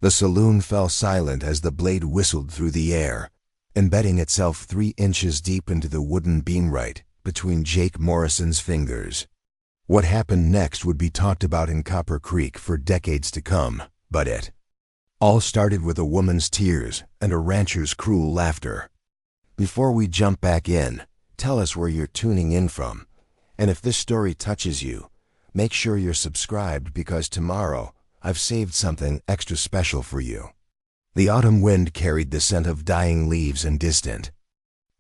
The saloon fell silent as the blade whistled through the air, embedding itself 3 inches deep into the wooden beam right between Jake Morrison's fingers. What happened next would be talked about in Copper Creek for decades to come, but it all started with a woman's tears and a rancher's cruel laughter. Before we jump back in, tell us where you're tuning in from, and if this story touches you, make sure you're subscribed because tomorrow I've saved something extra special for you. The autumn wind carried the scent of dying leaves and distant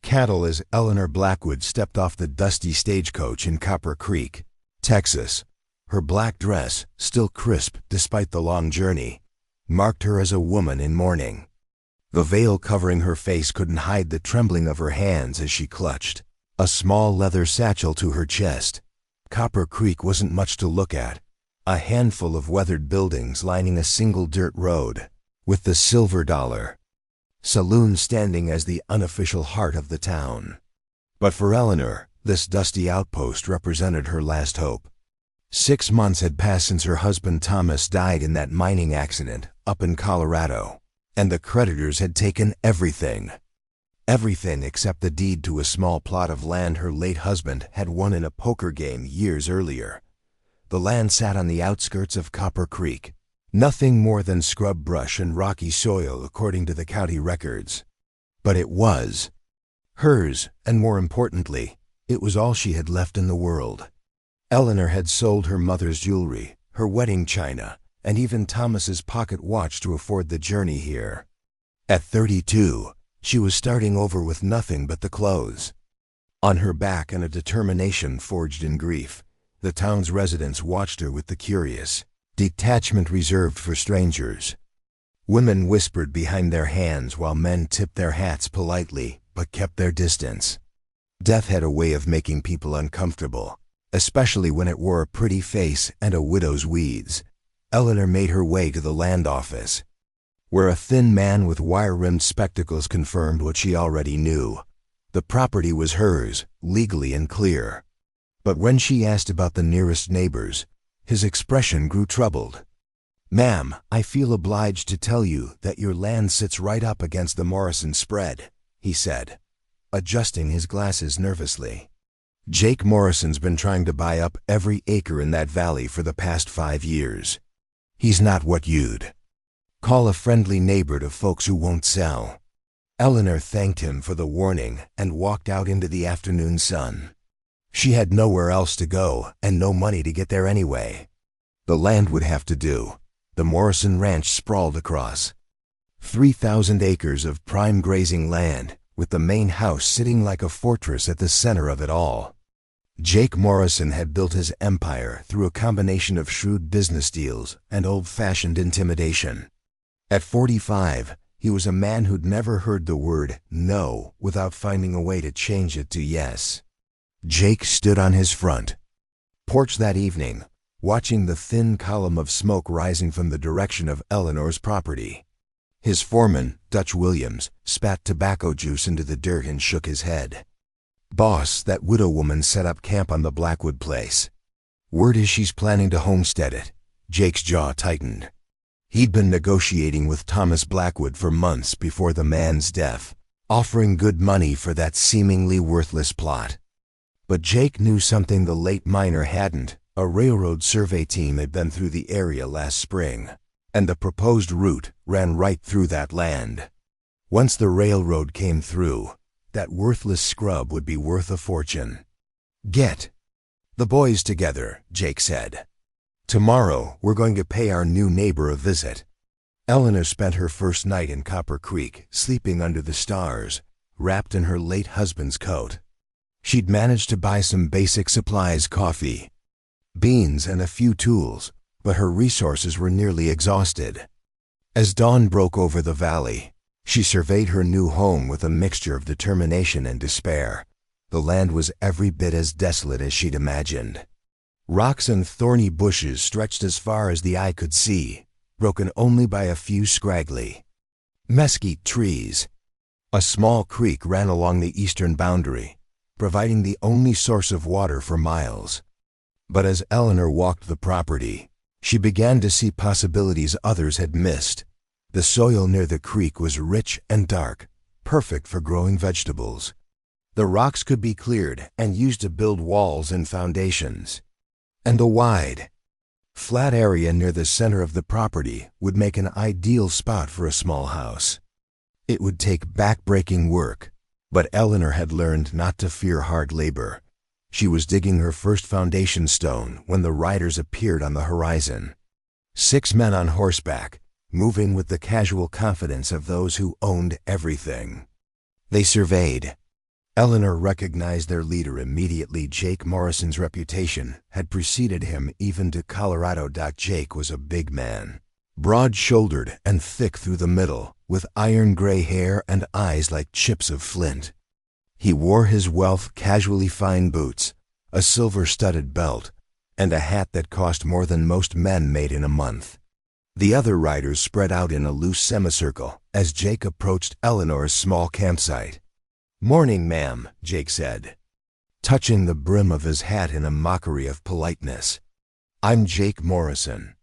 cattle as Eleanor Blackwood stepped off the dusty stagecoach in Copper Creek, Texas. Her black dress, still crisp despite the long journey, marked her as a woman in mourning. The veil covering her face couldn't hide the trembling of her hands as she clutched a small leather satchel to her chest. Copper Creek wasn't much to look at, a handful of weathered buildings lining a single dirt road, with the Silver Dollar Saloon standing as the unofficial heart of the town. But for Eleanor, this dusty outpost represented her last hope. 6 months had passed since her husband Thomas died in that mining accident up in Colorado, and the creditors had taken everything. Everything except the deed to a small plot of land her late husband had won in a poker game years earlier. The land sat on the outskirts of Copper Creek, nothing more than scrub brush and rocky soil according to the county records. But it was hers, and more importantly, it was all she had left in the world. Eleanor had sold her mother's jewelry, her wedding china, and even Thomas's pocket watch to afford the journey here. At 32, she was starting over with nothing but the clothes on her back and a determination forged in grief. The town's residents watched her with the curious detachment reserved for strangers. Women whispered behind their hands while men tipped their hats politely but kept their distance. Death had a way of making people uncomfortable, especially when it wore a pretty face and a widow's weeds. Eleanor made her way to the land office, where a thin man with wire-rimmed spectacles confirmed what she already knew. The property was hers, legally and clear. But when she asked about the nearest neighbors, his expression grew troubled. "Ma'am, I feel obliged to tell you that your land sits right up against the Morrison spread," he said, adjusting his glasses nervously. "Jake Morrison's been trying to buy up every acre in that valley for the past 5 years. He's not what you'd call a friendly neighbor to folks who won't sell." Eleanor thanked him for the warning and walked out into the afternoon sun. She had nowhere else to go and no money to get there anyway. The land would have to do. The Morrison Ranch sprawled across 3,000 acres of prime grazing land, with the main house sitting like a fortress at the center of it all. Jake Morrison had built his empire through a combination of shrewd business deals and old-fashioned intimidation. At 45, he was a man who'd never heard the word no without finding a way to change it to yes. Jake stood on his front porch that evening, watching the thin column of smoke rising from the direction of Eleanor's property. His foreman, Dutch Williams, spat tobacco juice into the dirt and shook his head. "Boss, that widow woman set up camp on the Blackwood place. Word is she's planning to homestead it." Jake's jaw tightened. He'd been negotiating with Thomas Blackwood for months before the man's death, offering good money for that seemingly worthless plot. But Jake knew something the late miner hadn't. A railroad survey team had been through the area last spring, and the proposed route ran right through that land. Once the railroad came through, that worthless scrub would be worth a fortune. "Get the boys together," Jake said. "Tomorrow we're going to pay our new neighbor a visit." Eleanor spent her first night in Copper Creek, sleeping under the stars, wrapped in her late husband's coat. She'd managed to buy some basic supplies, coffee, beans, and a few tools, but her resources were nearly exhausted. As dawn broke over the valley, she surveyed her new home with a mixture of determination and despair. The land was every bit as desolate as she'd imagined. Rocks and thorny bushes stretched as far as the eye could see, broken only by a few scraggly mesquite trees. A small creek ran along the eastern boundary, providing the only source of water for miles. But as Eleanor walked the property, she began to see possibilities others had missed. The soil near the creek was rich and dark, perfect for growing vegetables. The rocks could be cleared and used to build walls and foundations. And the wide, flat area near the center of the property would make an ideal spot for a small house. It would take back-breaking work, but Eleanor had learned not to fear hard labor. She was digging her first foundation stone when the riders appeared on the horizon. 6 men on horseback, moving with the casual confidence of those who owned everything. They surveyed. Eleanor recognized their leader immediately. Jake Morrison's reputation had preceded him even to Colorado. Jake was a big man, broad-shouldered and thick through the middle, with iron-gray hair and eyes like chips of flint. He wore his wealth casually fine boots, a silver-studded belt, and a hat that cost more than most men made in a month. The other riders spread out in a loose semicircle as Jake approached Eleanor's small campsite. "Morning, ma'am," Jake said, touching the brim of his hat in a mockery of politeness. "I'm Jake Morrison.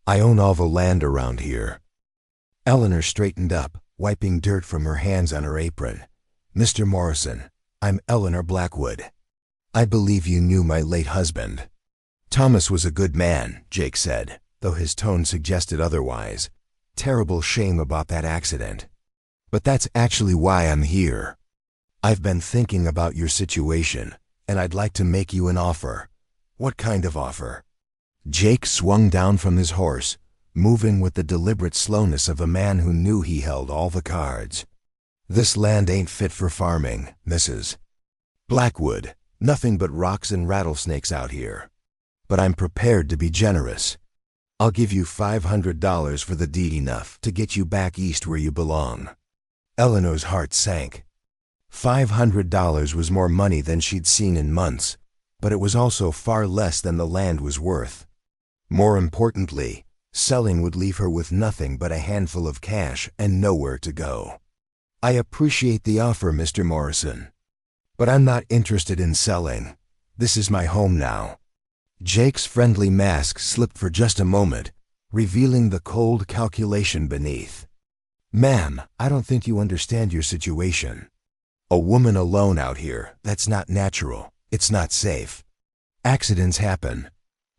I own all the land around here." Eleanor straightened up, wiping dirt from her hands on her apron. "Mr. Morrison, I'm Eleanor Blackwood. I believe you knew my late husband." "Thomas was a good man," Jake said, though his tone suggested otherwise. "Terrible shame about that accident. But that's actually why I'm here. I've been thinking about your situation, and I'd like to make you an offer." "What kind of offer?" Jake swung down from his horse, moving with the deliberate slowness of a man who knew he held all the cards. "This land ain't fit for farming, Mrs. Blackwood. Nothing but rocks and rattlesnakes out here. But I'm prepared to be generous. I'll give you $500 for the deed, enough to get you back east where you belong." Eleanor's heart sank. $500 was more money than she'd seen in months, but it was also far less than the land was worth. More importantly, selling would leave her with nothing but a handful of cash and nowhere to go. "I appreciate the offer, Mr. Morrison, but I'm not interested in selling. This is my home now." Jake's friendly mask slipped for just a moment, revealing the cold calculation beneath. "Ma'am, I don't think you understand your situation. A woman alone out here, that's not natural. It's not safe. Accidents happen."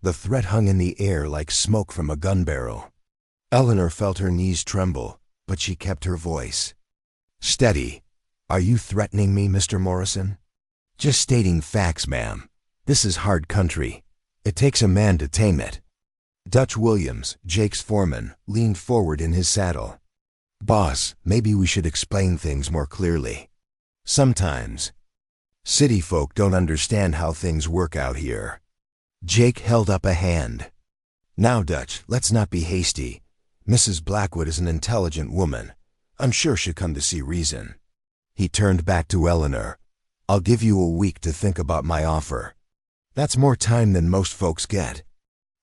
The threat hung in the air like smoke from a gun barrel. Eleanor felt her knees tremble, but she kept her voice steady. "Are you threatening me, Mr. Morrison?" "Just stating facts, ma'am. This is hard country. It takes a man to tame it." Dutch Williams, Jake's foreman, leaned forward in his saddle. "Boss, maybe we should explain things more clearly. Sometimes city folk don't understand how things work out here." Jake held up a hand. "Now, Dutch, let's not be hasty. Mrs. Blackwood is an intelligent woman. I'm sure she'll come to see reason." He turned back to Eleanor. "I'll give you a week to think about my offer. That's more time than most folks get."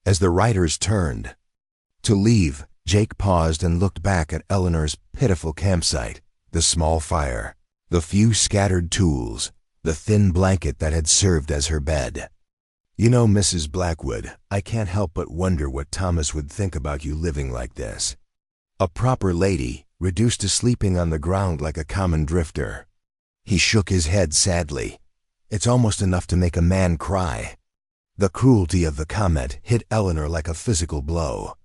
As the riders turned to leave, Jake paused and looked back at Eleanor's pitiful campsite, the small fire, the few scattered tools, the thin blanket that had served as her bed. "You know, Mrs. Blackwood, I can't help but wonder what Thomas would think about you living like this. A proper lady, reduced to sleeping on the ground like a common drifter." He shook his head sadly. "It's almost enough to make a man cry." The cruelty of the comment hit Eleanor like a physical blow.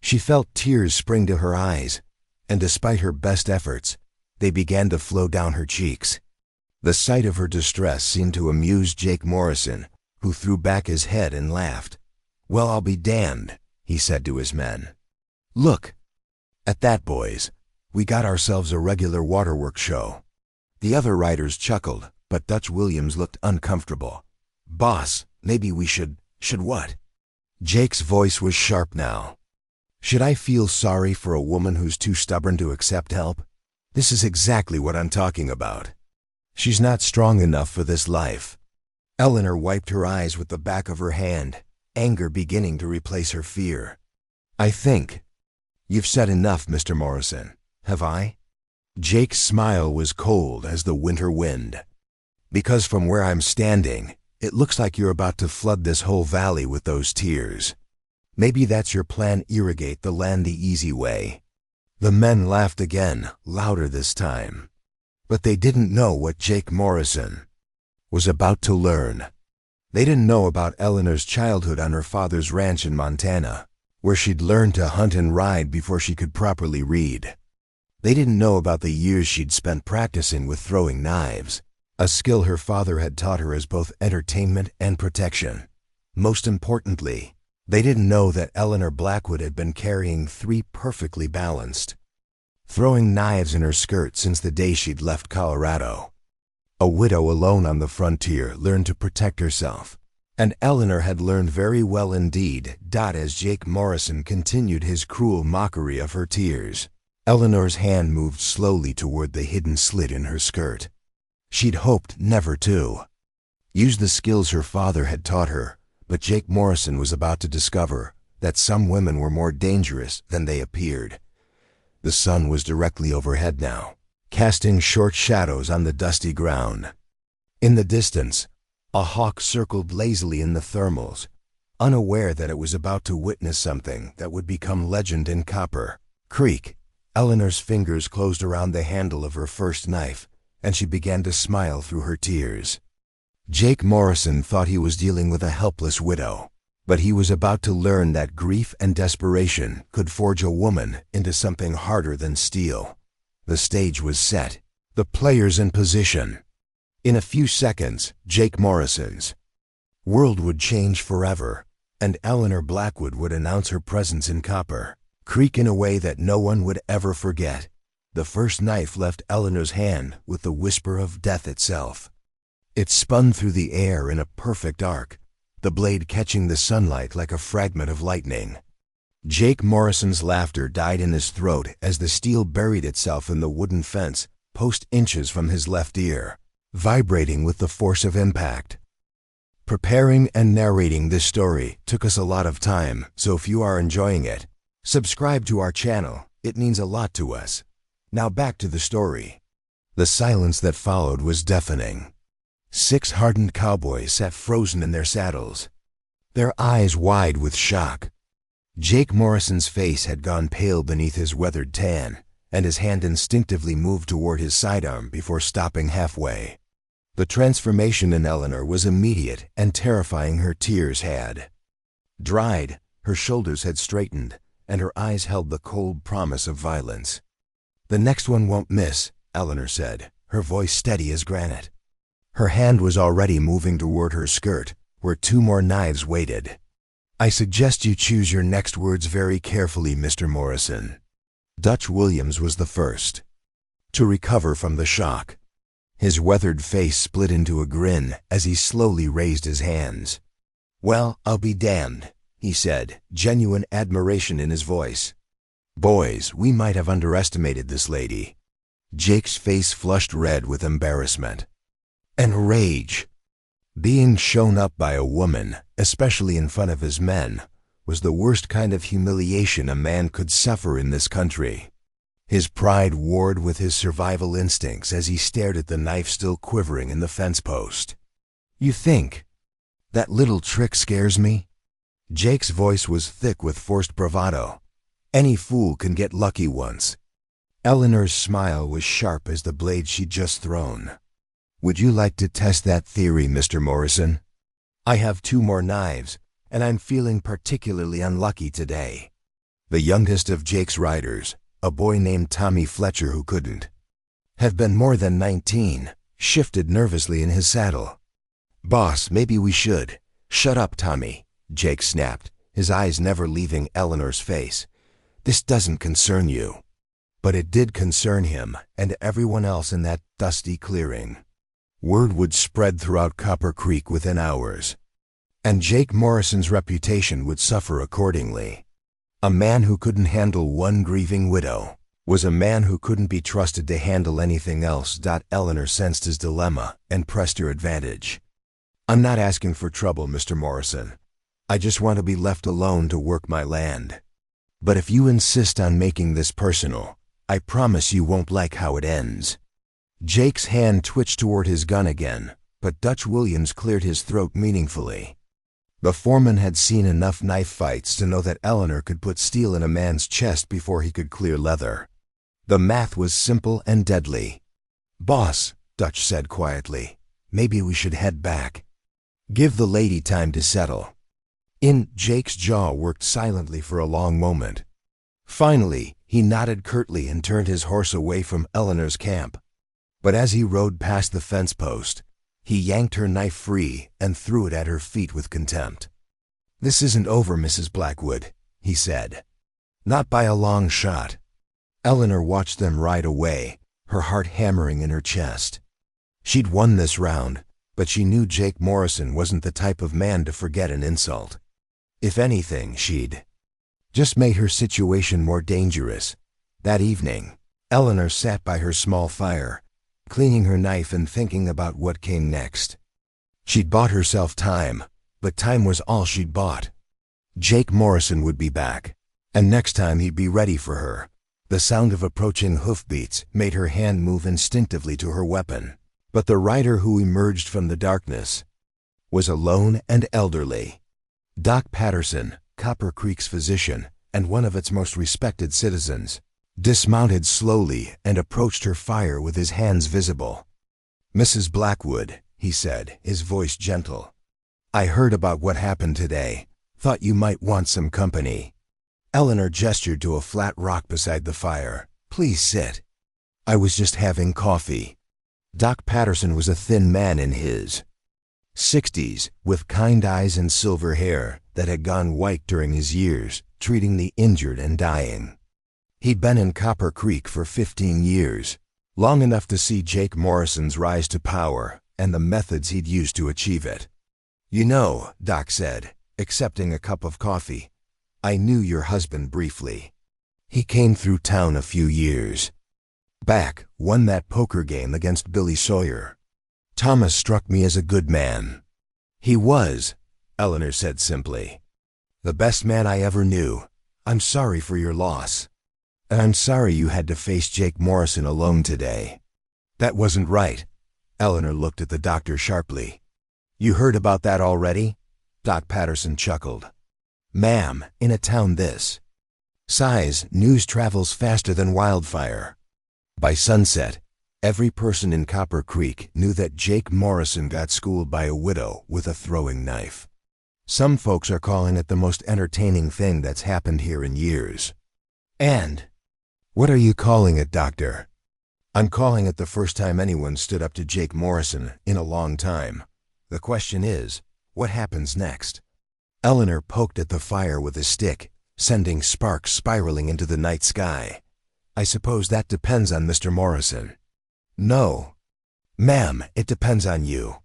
She felt tears spring to her eyes, and despite her best efforts, they began to flow down her cheeks. The sight of her distress seemed to amuse Jake Morrison, who threw back his head and laughed. "Well, I'll be damned," he said to his men. "Look at that, boys. We got ourselves a regular waterworks show." The other riders chuckled, but Dutch Williams looked uncomfortable. "Boss, maybe we should what?" Jake's voice was sharp now. "Should I feel sorry for a woman who's too stubborn to accept help? This is exactly what I'm talking about. She's not strong enough for this life." Eleanor wiped her eyes with the back of her hand, anger beginning to replace her fear. "I think you've said enough, Mr. Morrison. Have I?" Jake's smile was cold as the winter wind. "Because from where I'm standing, it looks like you're about to flood this whole valley with those tears. Maybe that's your plan, irrigate the land the easy way. The men laughed again, louder this time. But they didn't know what Jake Morrison was about to learn. They didn't know about Eleanor's childhood on her father's ranch in Montana, where she'd learned to hunt and ride before she could properly read. They didn't know about the years she'd spent practicing with throwing knives, a skill her father had taught her as both entertainment and protection. Most importantly, they didn't know that Eleanor Blackwood had been carrying 3 perfectly balanced throwing knives in her skirt since the day she'd left Colorado. A widow alone on the frontier learned to protect herself, and Eleanor had learned very well indeed. As Jake Morrison continued his cruel mockery of her tears, Eleanor's hand moved slowly toward the hidden slit in her skirt. She'd hoped never to use the skills her father had taught her, but Jake Morrison was about to discover that some women were more dangerous than they appeared. The sun was directly overhead now, casting short shadows on the dusty ground. In the distance, a hawk circled lazily in the thermals, unaware that it was about to witness something that would become legend in Copper Creek. Eleanor's fingers closed around the handle of her first knife, and she began to smile through her tears. Jake Morrison thought he was dealing with a helpless widow, but he was about to learn that grief and desperation could forge a woman into something harder than steel. The stage was set, the players in position. In a few seconds, Jake Morrison's world would change forever, and Eleanor Blackwood would announce her presence in Copper Creek in a way that no one would ever forget. The first knife left Eleanor's hand with the whisper of death itself. It spun through the air in a perfect arc, the blade catching the sunlight like a fragment of lightning. Jake Morrison's laughter died in his throat as the steel buried itself in the wooden fence, post inches from his left ear, vibrating with the force of impact. Preparing and narrating this story took us a lot of time, so if you are enjoying it, subscribe to our channel. It means a lot to us. Now back to the story. The silence that followed was deafening. 6 hardened cowboys sat frozen in their saddles, their eyes wide with shock. Jake Morrison's face had gone pale beneath his weathered tan, and his hand instinctively moved toward his sidearm before stopping halfway. The transformation in Eleanor was immediate and terrifying. Her tears had dried, her shoulders had straightened, and her eyes held the cold promise of violence. "The next one won't miss," Eleanor said, her voice steady as granite. Her hand was already moving toward her skirt, where 2 more knives waited. "I suggest you choose your next words very carefully, Mr. Morrison." Dutch Williams was the first to recover from the shock. His weathered face split into a grin as he slowly raised his hands. "Well, I'll be damned," he said, genuine admiration in his voice. "Boys, we might have underestimated this lady." Jake's face flushed red with embarrassment and rage. Being shown up by a woman, especially in front of his men, was the worst kind of humiliation a man could suffer in this country. His pride warred with his survival instincts as he stared at the knife still quivering in the fence post. "You think that little trick scares me?" Jake's voice was thick with forced bravado. "Any fool can get lucky once." Eleanor's smile was sharp as the blade she'd just thrown. "Would you like to test that theory, Mr. Morrison? I have 2 more knives, and I'm feeling particularly unlucky today." The youngest of Jake's riders, a boy named Tommy Fletcher who couldn't have been more than 19, shifted nervously in his saddle. "Boss, maybe we should." "Shut up, Tommy," Jake snapped, his eyes never leaving Eleanor's face. "This doesn't concern you." But it did concern him and everyone else in that dusty clearing. Word would spread throughout Copper Creek within hours, and Jake Morrison's reputation would suffer accordingly. A man who couldn't handle one grieving widow was a man who couldn't be trusted to handle anything else. Eleanor sensed his dilemma and pressed her advantage. "I'm not asking for trouble, Mr. Morrison. I just want to be left alone to work my land. But if you insist on making this personal, I promise you won't like how it ends." Jake's hand twitched toward his gun again, but Dutch Williams cleared his throat meaningfully. The foreman had seen enough knife fights to know that Eleanor could put steel in a man's chest before he could clear leather. The math was simple and deadly. "Boss," Dutch said quietly, "maybe we should head back. Give the lady time to settle." Jake's jaw worked silently for a long moment. Finally, he nodded curtly and turned his horse away from Eleanor's camp. But as he rode past the fence post, he yanked her knife free and threw it at her feet with contempt. "This isn't over, Mrs. Blackwood," he said. "Not by a long shot." Eleanor watched them ride away, her heart hammering in her chest. She'd won this round, but she knew Jake Morrison wasn't the type of man to forget an insult. If anything, she'd just made her situation more dangerous. That evening, Eleanor sat by her small fire, cleaning her knife and thinking about what came next. She'd bought herself time, but time was all she'd bought. Jake Morrison would be back, and next time he'd be ready for her. The sound of approaching hoofbeats made her hand move instinctively to her weapon, but the rider who emerged from the darkness was alone and elderly. Doc Patterson, Copper Creek's physician and one of its most respected citizens, dismounted slowly and approached her fire with his hands visible. "Mrs. Blackwood," he said, his voice gentle, "I heard about what happened today. Thought you might want some company." Eleanor gestured to a flat rock beside the fire. "Please sit." "I was just having coffee." Doc Patterson was a thin man in his 60s, with kind eyes and silver hair that had gone white during his years treating the injured and dying. He'd been in Copper Creek for 15 years, long enough to see Jake Morrison's rise to power and the methods he'd used to achieve it. "You know," Doc said, accepting a cup of coffee, "I knew your husband briefly. He came through town a few years back, won that poker game against Billy Sawyer. Thomas struck me as a good man." "He was," Eleanor said simply. "The best man I ever knew. I'm sorry for your loss. And I'm sorry you had to face Jake Morrison alone today." "That wasn't right." Eleanor looked at the doctor sharply. "You heard about that already?" Doc Patterson chuckled. "Ma'am, in a town this size, news travels faster than wildfire." By sunset, every person in Copper Creek knew that Jake Morrison got schooled by a widow with a throwing knife. Some folks are calling it the most entertaining thing that's happened here in years. "And what are you calling it, Doctor?" "I'm calling it the first time anyone stood up to Jake Morrison in a long time. The question is, what happens next?" Eleanor poked at the fire with a stick, sending sparks spiraling into the night sky. "I suppose that depends on Mr. Morrison." "No, ma'am, it depends on you."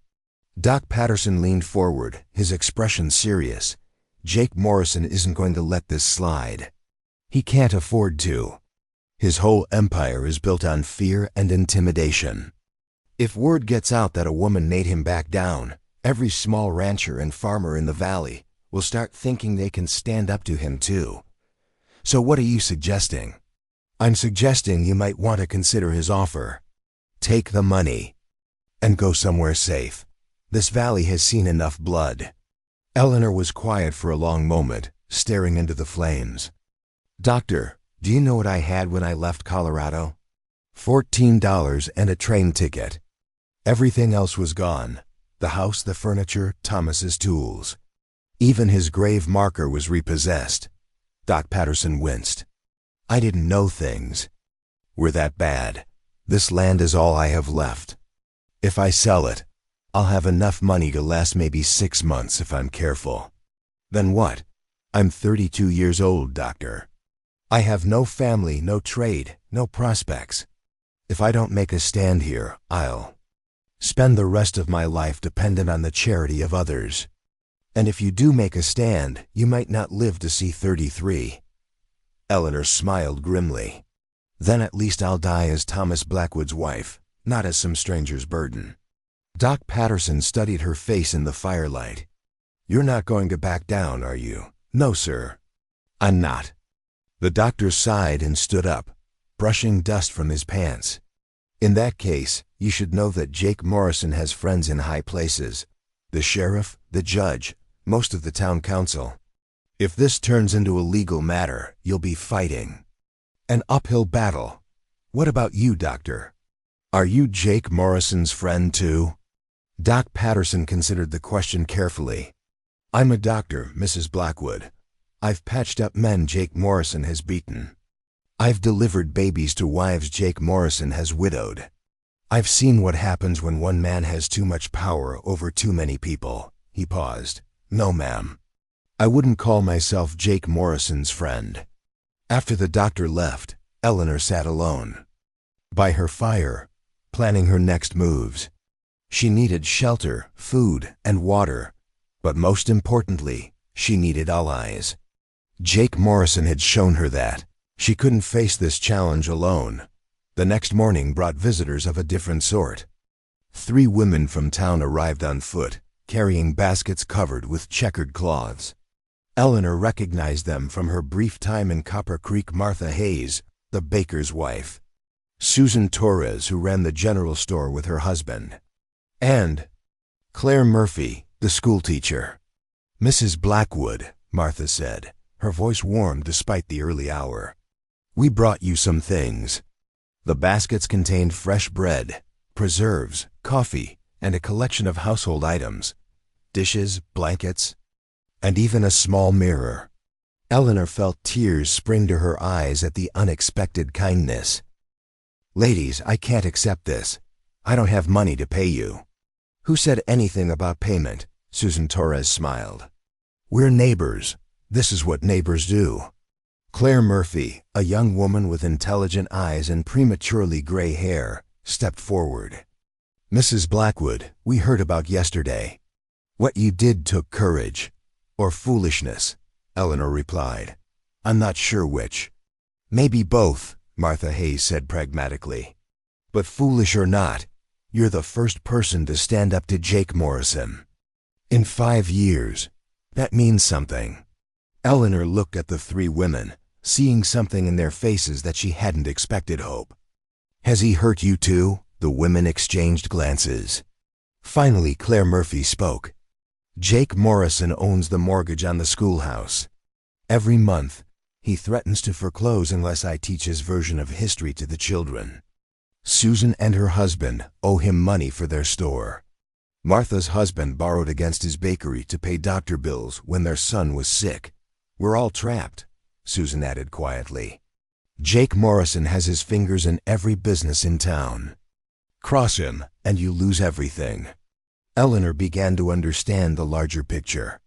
Doc Patterson leaned forward, his expression serious. "Jake Morrison isn't going to let this slide. He can't afford to. His whole empire is built on fear and intimidation. If word gets out that a woman made him back down, every small rancher and farmer in the valley will start thinking they can stand up to him too. So what are you suggesting?" "I'm suggesting you might want to consider his offer. Take the money and go somewhere safe. This valley has seen enough blood." Eleanor was quiet for a long moment, staring into the flames. "Doctor, do you know what I had when I left Colorado? $14 and a train ticket. Everything else was gone. The house, the furniture, Thomas's tools. Even his grave marker was repossessed." Doc Patterson winced. "I didn't know things were that bad. This land is all I have left. If I sell it, I'll have enough money to last maybe 6 months if I'm careful. Then what? I'm 32 years old, Doctor. I have no family, no trade, no prospects. If I don't make a stand here, I'll spend the rest of my life dependent on the charity of others. And if you do make a stand, you might not live to see 33. Eleanor smiled grimly. "Then at least I'll die as Thomas Blackwood's wife, not as some stranger's burden." Doc Patterson studied her face in the firelight. "You're not going to back down, are you?" "No, sir. I'm not." The doctor sighed and stood up, brushing dust from his pants. "In that case, you should know that Jake Morrison has friends in high places. The sheriff, the judge, most of the town council. If this turns into a legal matter, you'll be fighting an uphill battle. What about you, Doctor? Are you Jake Morrison's friend too? Doc Patterson considered the question carefully. I'm a doctor, Mrs. Blackwood. I've patched up men Jake Morrison has beaten. I've delivered babies to wives Jake Morrison has widowed. I've seen what happens when one man has too much power over too many people. He paused. No, ma'am. I wouldn't call myself Jake Morrison's friend. After the doctor left, Eleanor sat alone. By her fire, planning her next moves. She needed shelter, food, and water, but most importantly, she needed allies. Jake Morrison had shown her that. She couldn't face this challenge alone. The next morning brought visitors of a different sort. 3 women from town arrived on foot, carrying baskets covered with checkered cloths. Eleanor recognized them from her brief time in Copper Creek. Martha Hayes, the baker's wife. Susan Torres, who ran the general store with her husband. And Claire Murphy, the schoolteacher. Mrs. Blackwood, Martha said, her voice warm despite the early hour. We brought you some things. The baskets contained fresh bread, preserves, coffee, and a collection of household items, dishes, blankets, and even a small mirror. Eleanor felt tears spring to her eyes at the unexpected kindness. Ladies, I can't accept this. I don't have money to pay you. Who said anything about payment? Susan Torres smiled. We're neighbors. This is what neighbors do. Claire Murphy, a young woman with intelligent eyes and prematurely gray hair, stepped forward. Mrs. Blackwood, we heard about yesterday. What you did took courage. Or foolishness, Eleanor replied. I'm not sure which. Maybe both, Martha Hayes said pragmatically. But foolish or not, you're the first person to stand up to Jake Morrison. In 5 years. That means something. Eleanor looked at the 3 women, seeing something in their faces that she hadn't expected. Hope. Has he hurt you too? The women exchanged glances. Finally, Claire Murphy spoke. Jake Morrison owns the mortgage on the schoolhouse. Every month, he threatens to foreclose unless I teach his version of history to the children. Susan and her husband owe him money for their store. Martha's husband borrowed against his bakery to pay doctor bills when their son was sick. We're all trapped, Susan added quietly. Jake Morrison has his fingers in every business in town. Cross him, and you lose everything. Eleanor began to understand the larger picture.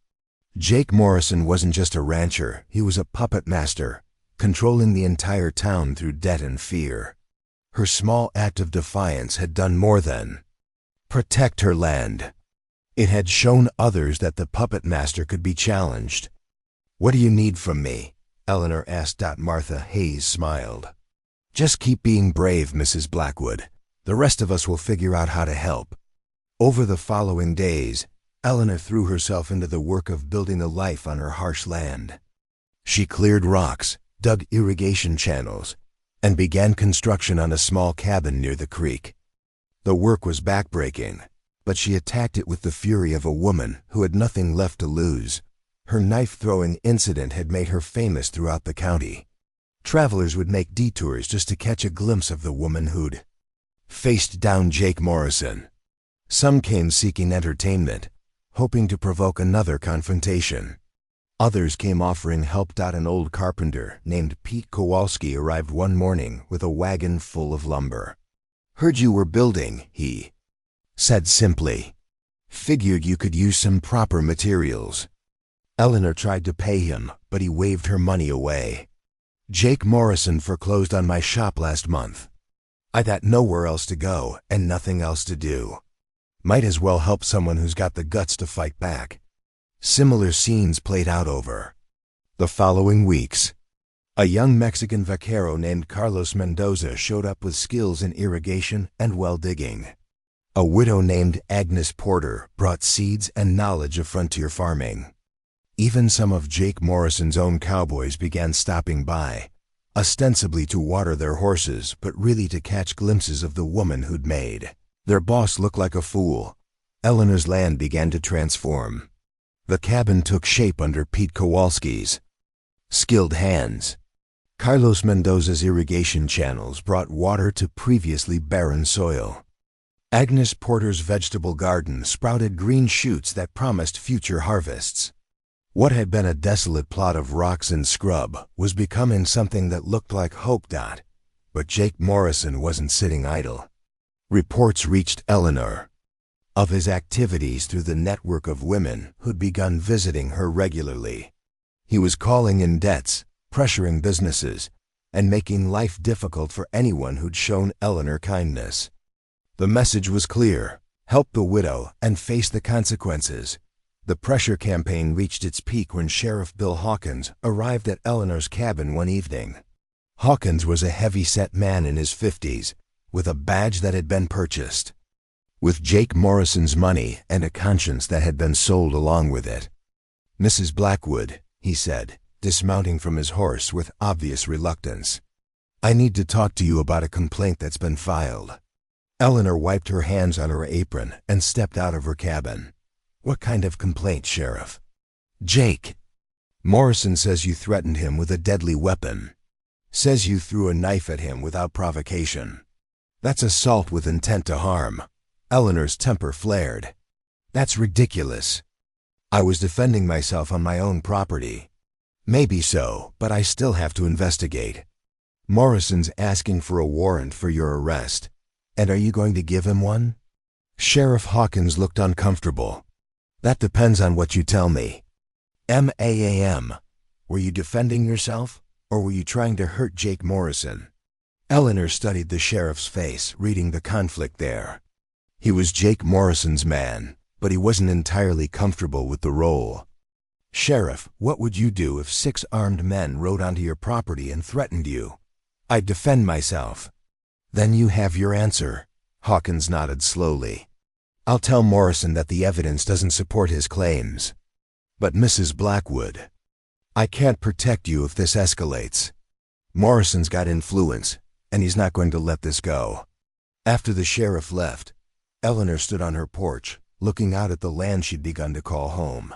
Jake Morrison wasn't just a rancher, he was a puppet master, controlling the entire town through debt and fear. Her small act of defiance had done more than protect her land. It had shown others that the puppet master could be challenged. What do you need from me? Eleanor asked. Martha Hayes smiled. Just keep being brave, Mrs. Blackwood. The rest of us will figure out how to help. Over the following days, Eleanor threw herself into the work of building a life on her harsh land. She cleared rocks, dug irrigation channels, and began construction on a small cabin near the creek. The work was backbreaking, but she attacked it with the fury of a woman who had nothing left to lose. Her knife-throwing incident had made her famous throughout the county. Travelers would make detours just to catch a glimpse of the woman who'd faced down Jake Morrison. Some came seeking entertainment, hoping to provoke another confrontation. Others came offering help. An old carpenter named Pete Kowalski arrived one morning with a wagon full of lumber. Heard you were building, he said simply. Figured you could use some proper materials. Eleanor tried to pay him, but he waved her money away. Jake Morrison foreclosed on my shop last month. I got nowhere else to go and nothing else to do. Might as well help someone who's got the guts to fight back. Similar scenes played out over the following weeks. A young Mexican vaquero named Carlos Mendoza showed up with skills in irrigation and well digging. A widow named Agnes Porter brought seeds and knowledge of frontier farming. Even some of Jake Morrison's own cowboys began stopping by, ostensibly to water their horses, but really to catch glimpses of the woman who'd made their boss look like a fool. Eleanor's land began to transform. The cabin took shape under Pete Kowalski's skilled hands. Carlos Mendoza's irrigation channels brought water to previously barren soil. Agnes Porter's vegetable garden sprouted green shoots that promised future harvests. What had been a desolate plot of rocks and scrub was becoming something that looked like hope. But Jake Morrison wasn't sitting idle. Reports reached Eleanor of his activities through the network of women who'd begun visiting her regularly. He was calling in debts, pressuring businesses, and making life difficult for anyone who'd shown Eleanor kindness. The message was clear: help the widow and face the consequences. The pressure campaign reached its peak when Sheriff Bill Hawkins arrived at Eleanor's cabin one evening. Hawkins was a heavy-set man in his 50s, with a badge that had been purchased, with Jake Morrison's money and a conscience that had been sold along with it. "Mrs. Blackwood," he said, dismounting from his horse with obvious reluctance, "I need to talk to you about a complaint that's been filed." Eleanor wiped her hands on her apron and stepped out of her cabin. "What kind of complaint, Sheriff?" "Jake Morrison says you threatened him with a deadly weapon. Says you threw a knife at him without provocation. That's assault with intent to harm." Eleanor's temper flared. "That's ridiculous. I was defending myself on my own property." "Maybe so, but I still have to investigate. Morrison's asking for a warrant for your arrest. And are you going to give him one?" Sheriff Hawkins looked uncomfortable. "That depends on what you tell me. MAAM, were you defending yourself, or were you trying to hurt Jake Morrison?" Eleanor studied the sheriff's face, reading the conflict there. He was Jake Morrison's man, but he wasn't entirely comfortable with the role. "Sheriff, what would you do if 6 armed men rode onto your property and threatened you?" "I'd defend myself." "Then you have your answer." Hawkins nodded slowly. "I'll tell Morrison that the evidence doesn't support his claims. But Mrs. Blackwood, I can't protect you if this escalates. Morrison's got influence, and he's not going to let this go." After the sheriff left, Eleanor stood on her porch, looking out at the land she'd begun to call home.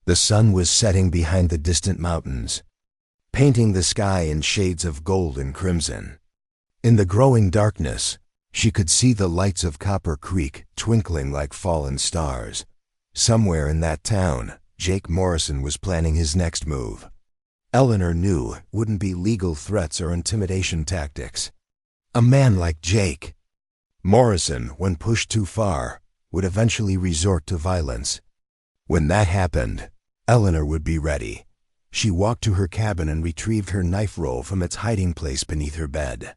The sun was setting behind the distant mountains, painting the sky in shades of gold and crimson. In the growing darkness, she could see the lights of Copper Creek twinkling like fallen stars. Somewhere in that town, Jake Morrison was planning his next move. Eleanor knew it wouldn't be legal threats or intimidation tactics. A man like Jake Morrison, when pushed too far, would eventually resort to violence. When that happened, Eleanor would be ready. She walked to her cabin and retrieved her knife roll from its hiding place beneath her bed.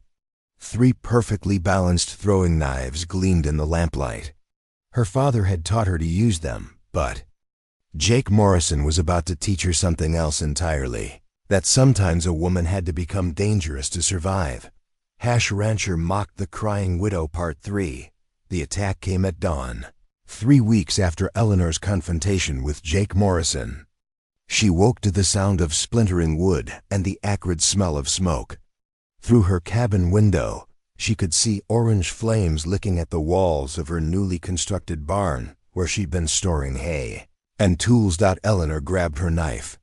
3 perfectly balanced throwing knives gleamed in the lamplight. Her father had taught her to use them, but Jake Morrison was about to teach her something else entirely: that sometimes a woman had to become dangerous to survive. Hash Rancher Mocked the Crying Widow Part 3. The attack came at dawn, 3 weeks after Eleanor's confrontation with Jake Morrison. She woke to the sound of splintering wood and the acrid smell of smoke. Through her cabin window, she could see orange flames licking at the walls of her newly constructed barn where she'd been storing hay and tools. Eleanor grabbed her knife,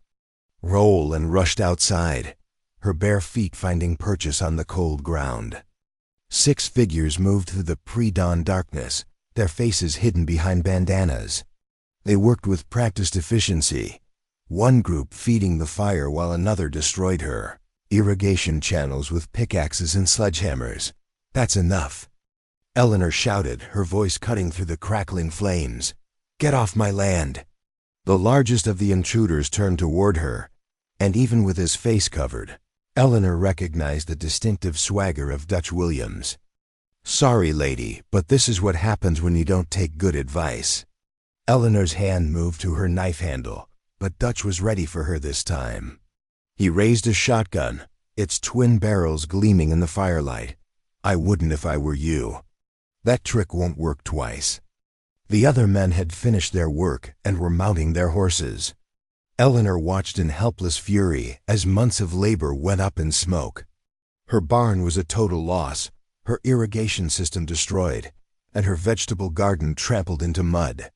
roll, and rushed outside, her bare feet finding purchase on the cold ground. 6 figures moved through the pre-dawn darkness, their faces hidden behind bandanas. They worked with practiced efficiency, one group feeding the fire while another destroyed her irrigation channels with pickaxes and sledgehammers. "That's enough," Eleanor shouted, her voice cutting through the crackling flames. "Get off my land." The largest of the intruders turned toward her, and even with his face covered, Eleanor recognized the distinctive swagger of Dutch Williams. "Sorry, lady, but this is what happens when you don't take good advice." Eleanor's hand moved to her knife handle, but Dutch was ready for her this time. He raised a shotgun, its twin barrels gleaming in the firelight. "I wouldn't if I were you. That trick won't work twice." The other men had finished their work and were mounting their horses. Eleanor watched in helpless fury as months of labor went up in smoke. Her barn was a total loss, her irrigation system destroyed, and her vegetable garden trampled into mud.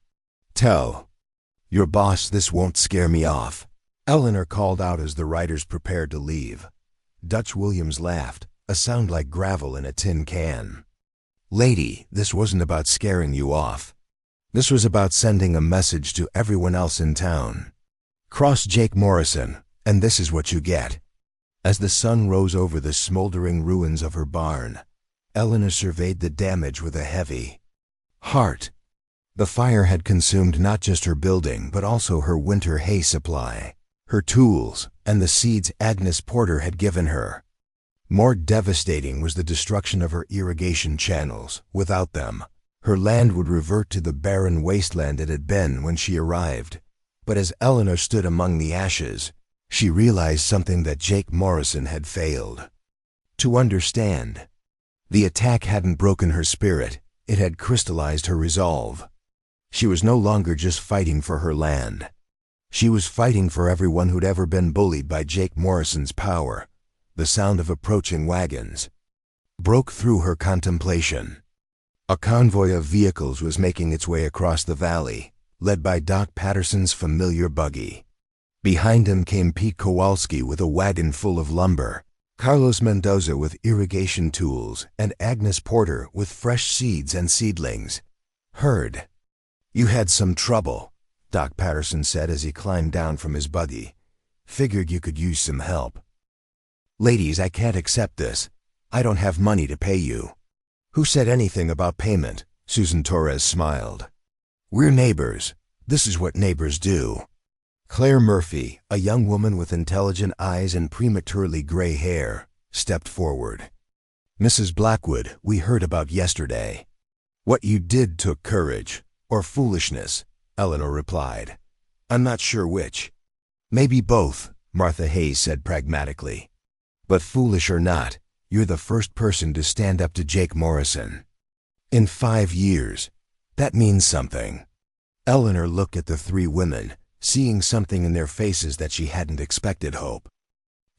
"Tell your boss this won't scare me off," Eleanor called out as the riders prepared to leave. Dutch Williams laughed, a sound like gravel in a tin can. Lady, this wasn't about scaring you off. This was about sending a message to everyone else in town. Cross Jake Morrison, and this is what you get. As the sun rose over the smoldering ruins of her barn, Eleanor surveyed the damage with a heavy heart. The fire had consumed not just her building, but also her winter hay supply, her tools, and the seeds Agnes Porter had given her. More devastating was the destruction of her irrigation channels. Without them, her land would revert to the barren wasteland it had been when she arrived. But as Eleanor stood among the ashes, she realized something that Jake Morrison had failed to understand. The attack hadn't broken her spirit, it had crystallized her resolve. She was no longer just fighting for her land. She was fighting for everyone who'd ever been bullied by Jake Morrison's power. The sound of approaching wagons broke through her contemplation. A convoy of vehicles was making its way across the valley, led by Doc Patterson's familiar buggy. Behind him came Pete Kowalski with a wagon full of lumber, Carlos Mendoza with irrigation tools, and Agnes Porter with fresh seeds and seedlings. "Heard you had some trouble," Doc Patterson said as he climbed down from his buggy. "Figured you could use some help." "Ladies, I can't accept this. I don't have money to pay you." "Who said anything about payment?" Susan Torres smiled. "We're neighbors. This is what neighbors do." Claire Murphy, a young woman with intelligent eyes and prematurely gray hair, stepped forward. "Mrs. Blackwood, we heard about yesterday. What you did took courage, or foolishness," Eleanor replied. "I'm not sure which." "Maybe both," Martha Hayes said pragmatically. "But foolish or not, you're the first person to stand up to Jake Morrison. In 5 years. That means something." Eleanor looked at the three women, seeing something in their faces that she hadn't expected. "Hope.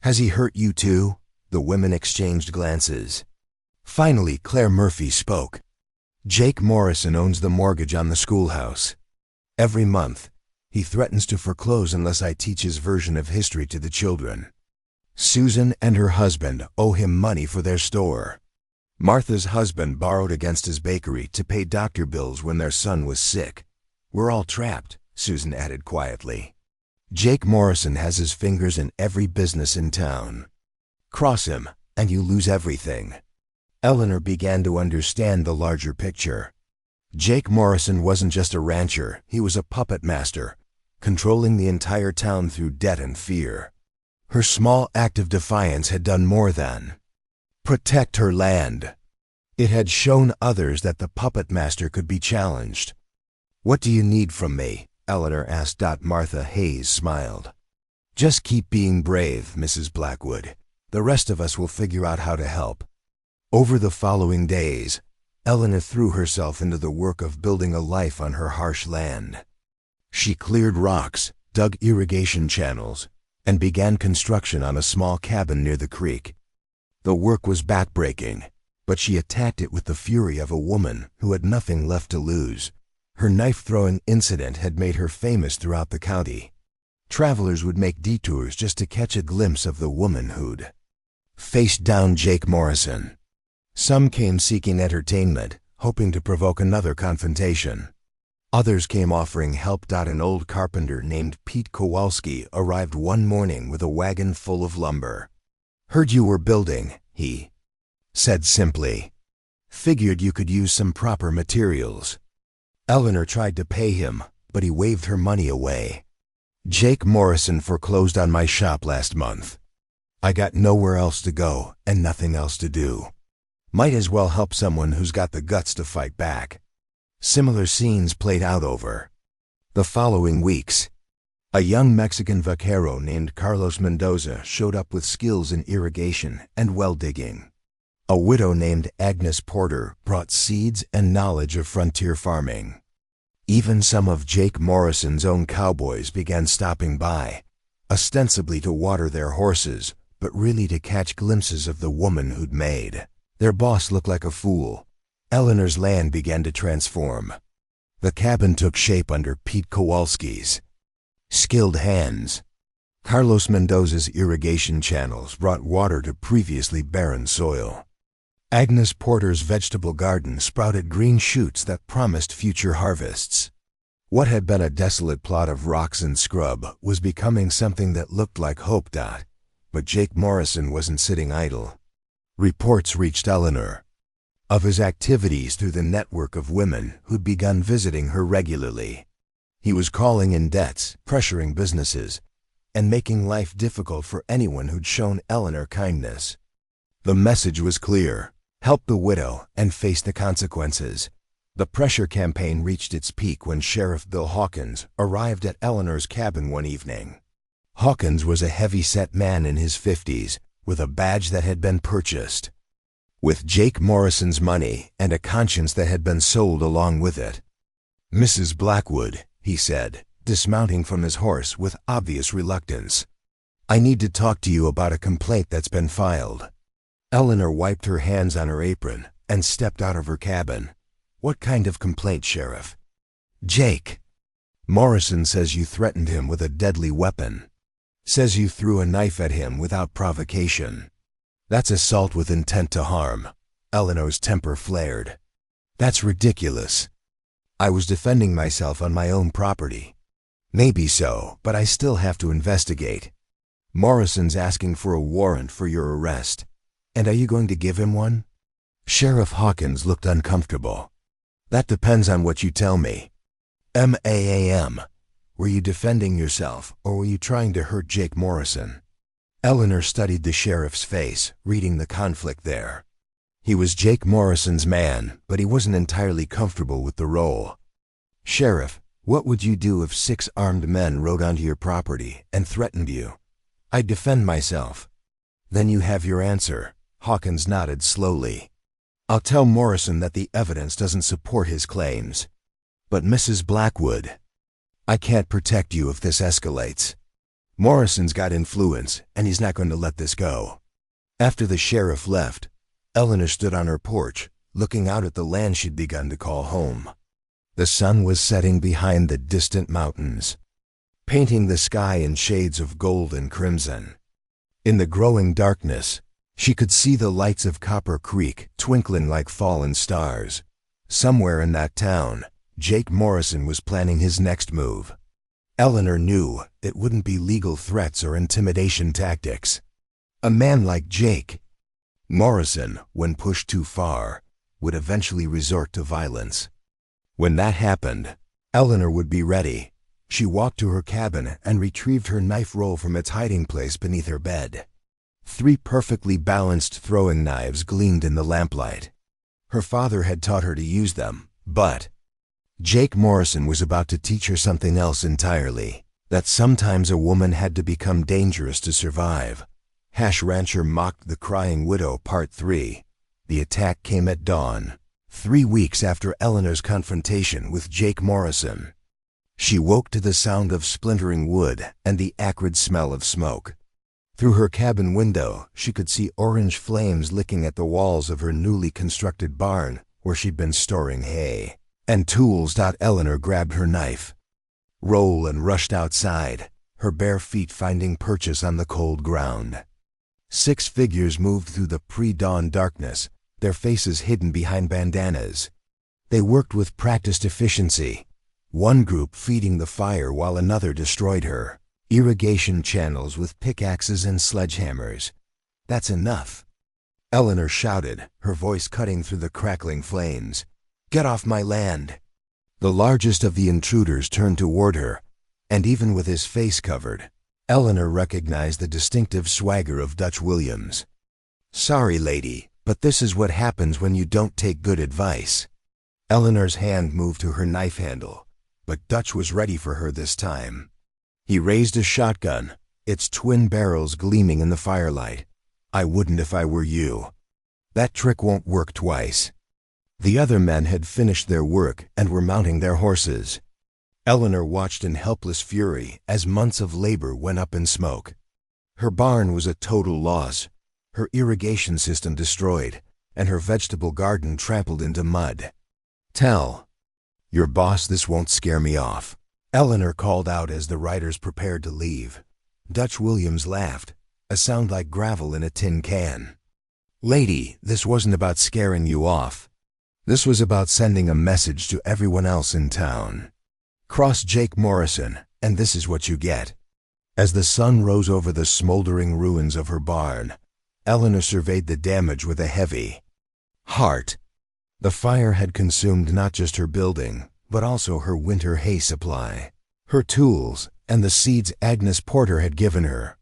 Has he hurt you too?" The women exchanged glances. Finally, Claire Murphy spoke. "Jake Morrison owns the mortgage on the schoolhouse. Every month, he threatens to foreclose unless I teach his version of history to the children. Susan and her husband owe him money for their store. Martha's husband borrowed against his bakery to pay doctor bills when their son was sick. We're all trapped," Susan added quietly. "Jake Morrison has his fingers in every business in town. Cross him, and you lose everything." Eleanor began to understand the larger picture. Jake Morrison wasn't just a rancher, he was a puppet master, controlling the entire town through debt and fear. Her small act of defiance had done more than protect her land. It had shown others that the puppet master could be challenged. "What do you need from me?" Eleanor asked. Martha Hayes smiled. "Just keep being brave, Mrs. Blackwood. The rest of us will figure out how to help." Over the following days, Eleanor threw herself into the work of building a life on her harsh land. She cleared rocks, dug irrigation channels, and began construction on a small cabin near the creek. The work was backbreaking, but she attacked it with the fury of a woman who had nothing left to lose. Her knife-throwing incident had made her famous throughout the county. Travelers would make detours just to catch a glimpse of the woman who'd faced down Jake Morrison. Some came seeking entertainment, hoping to provoke another confrontation. Others came offering help. An old carpenter named Pete Kowalski arrived one morning with a wagon full of lumber. "Heard you were building," he said simply. "Figured you could use some proper materials." Eleanor tried to pay him, but he waved her money away. "Jake Morrison foreclosed on my shop last month. I got nowhere else to go and nothing else to do. Might as well help someone who's got the guts to fight back." Similar scenes played out over the following weeks. A young Mexican vaquero named Carlos Mendoza showed up with skills in irrigation and well digging. A widow named Agnes Porter brought seeds and knowledge of frontier farming. Even some of Jake Morrison's own cowboys began stopping by, ostensibly to water their horses, but really to catch glimpses of the woman who'd made their boss look like a fool. Eleanor's land began to transform. The cabin took shape under Pete Kowalski's skilled hands. Carlos Mendoza's irrigation channels brought water to previously barren soil. Agnes Porter's vegetable garden sprouted green shoots that promised future harvests. What had been a desolate plot of rocks and scrub was becoming something that looked like hope. But Jake Morrison wasn't sitting idle. Reports reached Eleanor of his activities through the network of women who'd begun visiting her regularly. He was calling in debts, pressuring businesses, and making life difficult for anyone who'd shown Eleanor kindness. The message was clear: help the widow and face the consequences. The pressure campaign reached its peak when Sheriff Bill Hawkins arrived at Eleanor's cabin one evening. Hawkins was a heavy-set man in his 50s, with a badge that had been purchased with Jake Morrison's money and a conscience that had been sold along with it. "Mrs. Blackwood," he said, dismounting from his horse with obvious reluctance, "I need to talk to you about a complaint that's been filed." Eleanor wiped her hands on her apron and stepped out of her cabin. "What kind of complaint, Sheriff?" "Jake Morrison says you threatened him with a deadly weapon. Says you threw a knife at him without provocation. That's assault with intent to harm." Eleanor's temper flared. "That's ridiculous. I was defending myself on my own property." "Maybe so, but I still have to investigate. Morrison's asking for a warrant for your arrest. And are you going to give him one?" Sheriff Hawkins looked uncomfortable. "That depends on what you tell me. MAAM. Were you defending yourself, or were you trying to hurt Jake Morrison?" Eleanor studied the sheriff's face, reading the conflict there. He was Jake Morrison's man, but he wasn't entirely comfortable with the role. "Sheriff, what would you do if 6 armed men rode onto your property and threatened you?" "I'd defend myself." "Then you have your answer." Hawkins nodded slowly. "I'll tell Morrison that the evidence doesn't support his claims. But Mrs. Blackwood, I can't protect you if this escalates. Morrison's got influence, and he's not going to let this go." After the sheriff left, Eleanor stood on her porch, looking out at the land she'd begun to call home. The sun was setting behind the distant mountains, painting the sky in shades of gold and crimson. In the growing darkness, she could see the lights of Copper Creek twinkling like fallen stars. Somewhere in that town, Jake Morrison was planning his next move. Eleanor knew it wouldn't be legal threats or intimidation tactics. A man like Jake Morrison, when pushed too far, would eventually resort to violence. When that happened, Eleanor would be ready. She walked to her cabin and retrieved her knife roll from its hiding place beneath her bed. 3 perfectly balanced throwing knives gleamed in the lamplight. Her father had taught her to use them, but Jake Morrison was about to teach her something else entirely: that sometimes a woman had to become dangerous to survive. Hash Rancher Mocked the Crying Widow Part 3. The attack came at dawn, 3 weeks after Eleanor's confrontation with Jake Morrison. She woke to the sound of splintering wood and the acrid smell of smoke. Through her cabin window, she could see orange flames licking at the walls of her newly constructed barn where she'd been storing hay and tools. Eleanor grabbed her knife, roll, and rushed outside, her bare feet finding purchase on the cold ground. 6 figures moved through the pre-dawn darkness, their faces hidden behind bandanas. They worked with practiced efficiency, one group feeding the fire while another destroyed her irrigation channels with pickaxes and sledgehammers. "That's enough," Eleanor shouted, her voice cutting through the crackling flames. "Get off my land!" The largest of the intruders turned toward her, and even with his face covered, Eleanor recognized the distinctive swagger of Dutch Williams. "Sorry, lady, but this is what happens when you don't take good advice." Eleanor's hand moved to her knife handle, but Dutch was ready for her this time. He raised a shotgun, its twin barrels gleaming in the firelight. "I wouldn't if I were you. That trick won't work twice." The other men had finished their work and were mounting their horses. Eleanor watched in helpless fury as months of labor went up in smoke. Her barn was a total loss, her irrigation system destroyed, and her vegetable garden trampled into mud. "Tell your boss this won't scare me off," Eleanor called out as the riders prepared to leave. Dutch Williams laughed, a sound like gravel in a tin can. Lady, this wasn't about scaring you off. This was about sending a message to everyone else in town. Cross Jake Morrison, and this is what you get. As the sun rose over the smoldering ruins of her barn, Eleanor surveyed the damage with a heavy heart. The fire had consumed not just her building, but also her winter hay supply, her tools, and the seeds Agnes Porter had given her.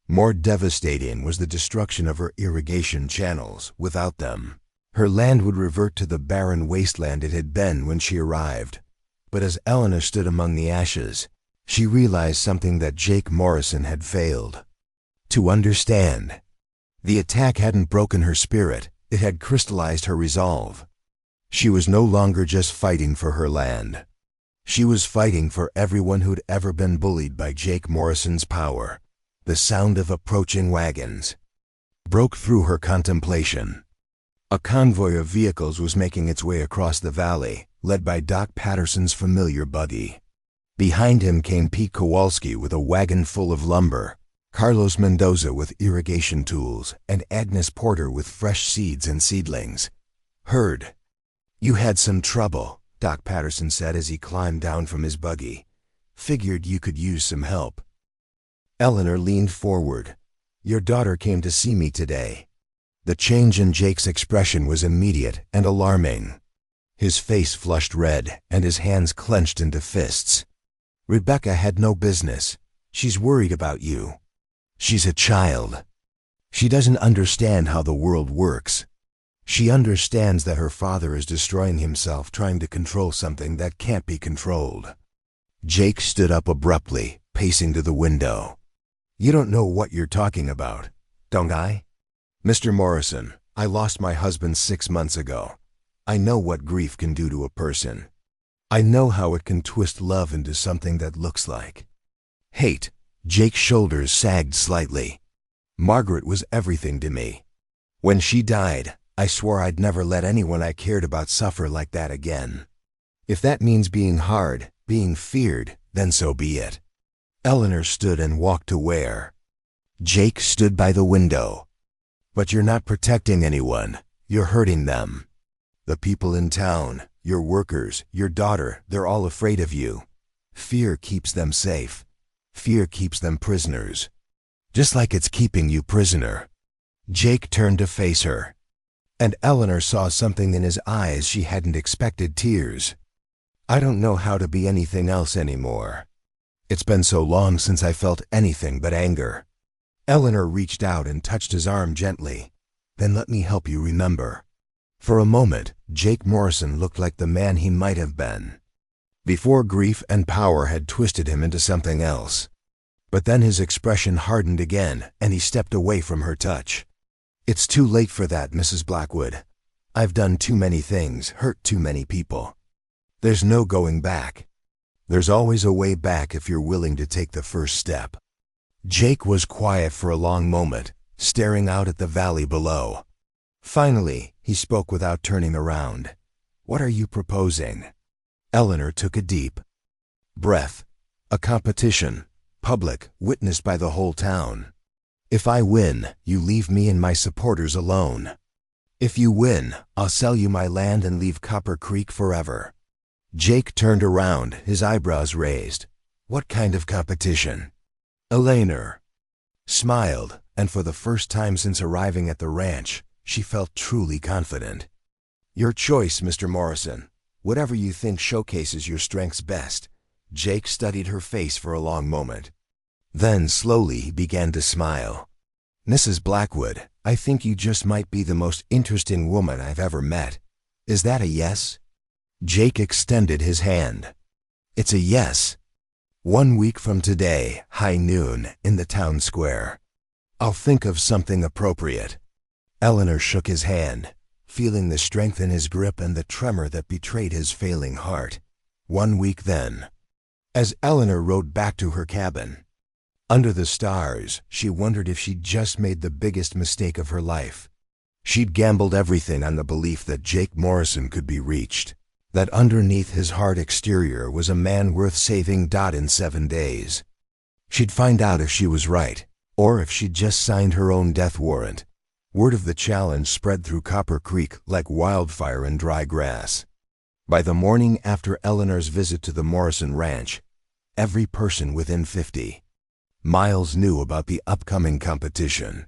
More devastating was the destruction of her irrigation channels. Without them, her land would revert to the barren wasteland it had been when she arrived. But as Eleanor stood among the ashes, she realized something that Jake Morrison had failed to understand. The attack hadn't broken her spirit, it had crystallized her resolve. She was no longer just fighting for her land. She was fighting for everyone who'd ever been bullied by Jake Morrison's power. The sound of approaching wagons broke through her contemplation. A convoy of vehicles was making its way across the valley, led by Doc Patterson's familiar buggy. Behind him came Pete Kowalski with a wagon full of lumber, Carlos Mendoza with irrigation tools, and Agnes Porter with fresh seeds and seedlings. "Heard you had some trouble," Doc Patterson said as he climbed down from his buggy. "Figured you could use some help." Eleanor leaned forward. "Your daughter came to see me today." The change in Jake's expression was immediate and alarming. His face flushed red, and his hands clenched into fists. "Rebecca had no business. She's worried about you. She's a child. She doesn't understand how the world works. She understands that her father is destroying himself trying to control something that can't be controlled." Jake stood up abruptly, pacing to the window. "You don't know what you're talking about, don't I? Mr. Morrison, I lost my husband 6 months ago. I know what grief can do to a person. I know how it can twist love into something that looks like hate." Jake's shoulders sagged slightly. "Margaret was everything to me. When she died, I swore I'd never let anyone I cared about suffer like that again. If that means being hard, being feared, then so be it." Eleanor stood and walked to where Jake stood by the window. "But you're not protecting anyone. You're hurting them. The people in town, your workers, your daughter, they're all afraid of you. Fear keeps them safe. Fear keeps them prisoners. Just like it's keeping you prisoner." Jake turned to face her, and Eleanor saw something in his eyes she hadn't expected: tears. "I don't know how to be anything else anymore. It's been so long since I felt anything but anger." Eleanor reached out and touched his arm gently. "Then let me help you remember." For a moment, Jake Morrison looked like the man he might have been, before grief and power had twisted him into something else. But then his expression hardened again, and he stepped away from her touch. "It's too late for that, Mrs. Blackwood. I've done too many things, hurt too many people. There's no going back. There's always a way back if you're willing to take the first step." Jake was quiet for a long moment, staring out at the valley below. Finally, he spoke without turning around. "What are you proposing?" Eleanor took a deep breath. "A competition, public, witnessed by the whole town. If I win, you leave me and my supporters alone. If you win, I'll sell you my land and leave Copper Creek forever." Jake turned around, his eyebrows raised. "What kind of competition?" Eleanor smiled, and for the first time since arriving at the ranch, she felt truly confident. "Your choice, Mr. Morrison. Whatever you think showcases your strengths best." Jake studied her face for a long moment. Then slowly he began to smile. "Mrs. Blackwood, I think you just might be the most interesting woman I've ever met. Is that a yes?" Jake extended his hand. "It's a yes. 1 week from today, high noon, in the town square. I'll think of something appropriate." Eleanor shook his hand, feeling the strength in his grip and the tremor that betrayed his failing heart. 1 week then. As Eleanor rode back to her cabin, under the stars, she wondered if she'd just made the biggest mistake of her life. She'd gambled everything on the belief that Jake Morrison could be reached, that underneath his hard exterior was a man worth saving. In 7 days. She'd find out if she was right, or if she'd just signed her own death warrant. Word of the challenge spread through Copper Creek like wildfire in dry grass. By the morning after Eleanor's visit to the Morrison Ranch, every person within 50 miles knew about the upcoming competition.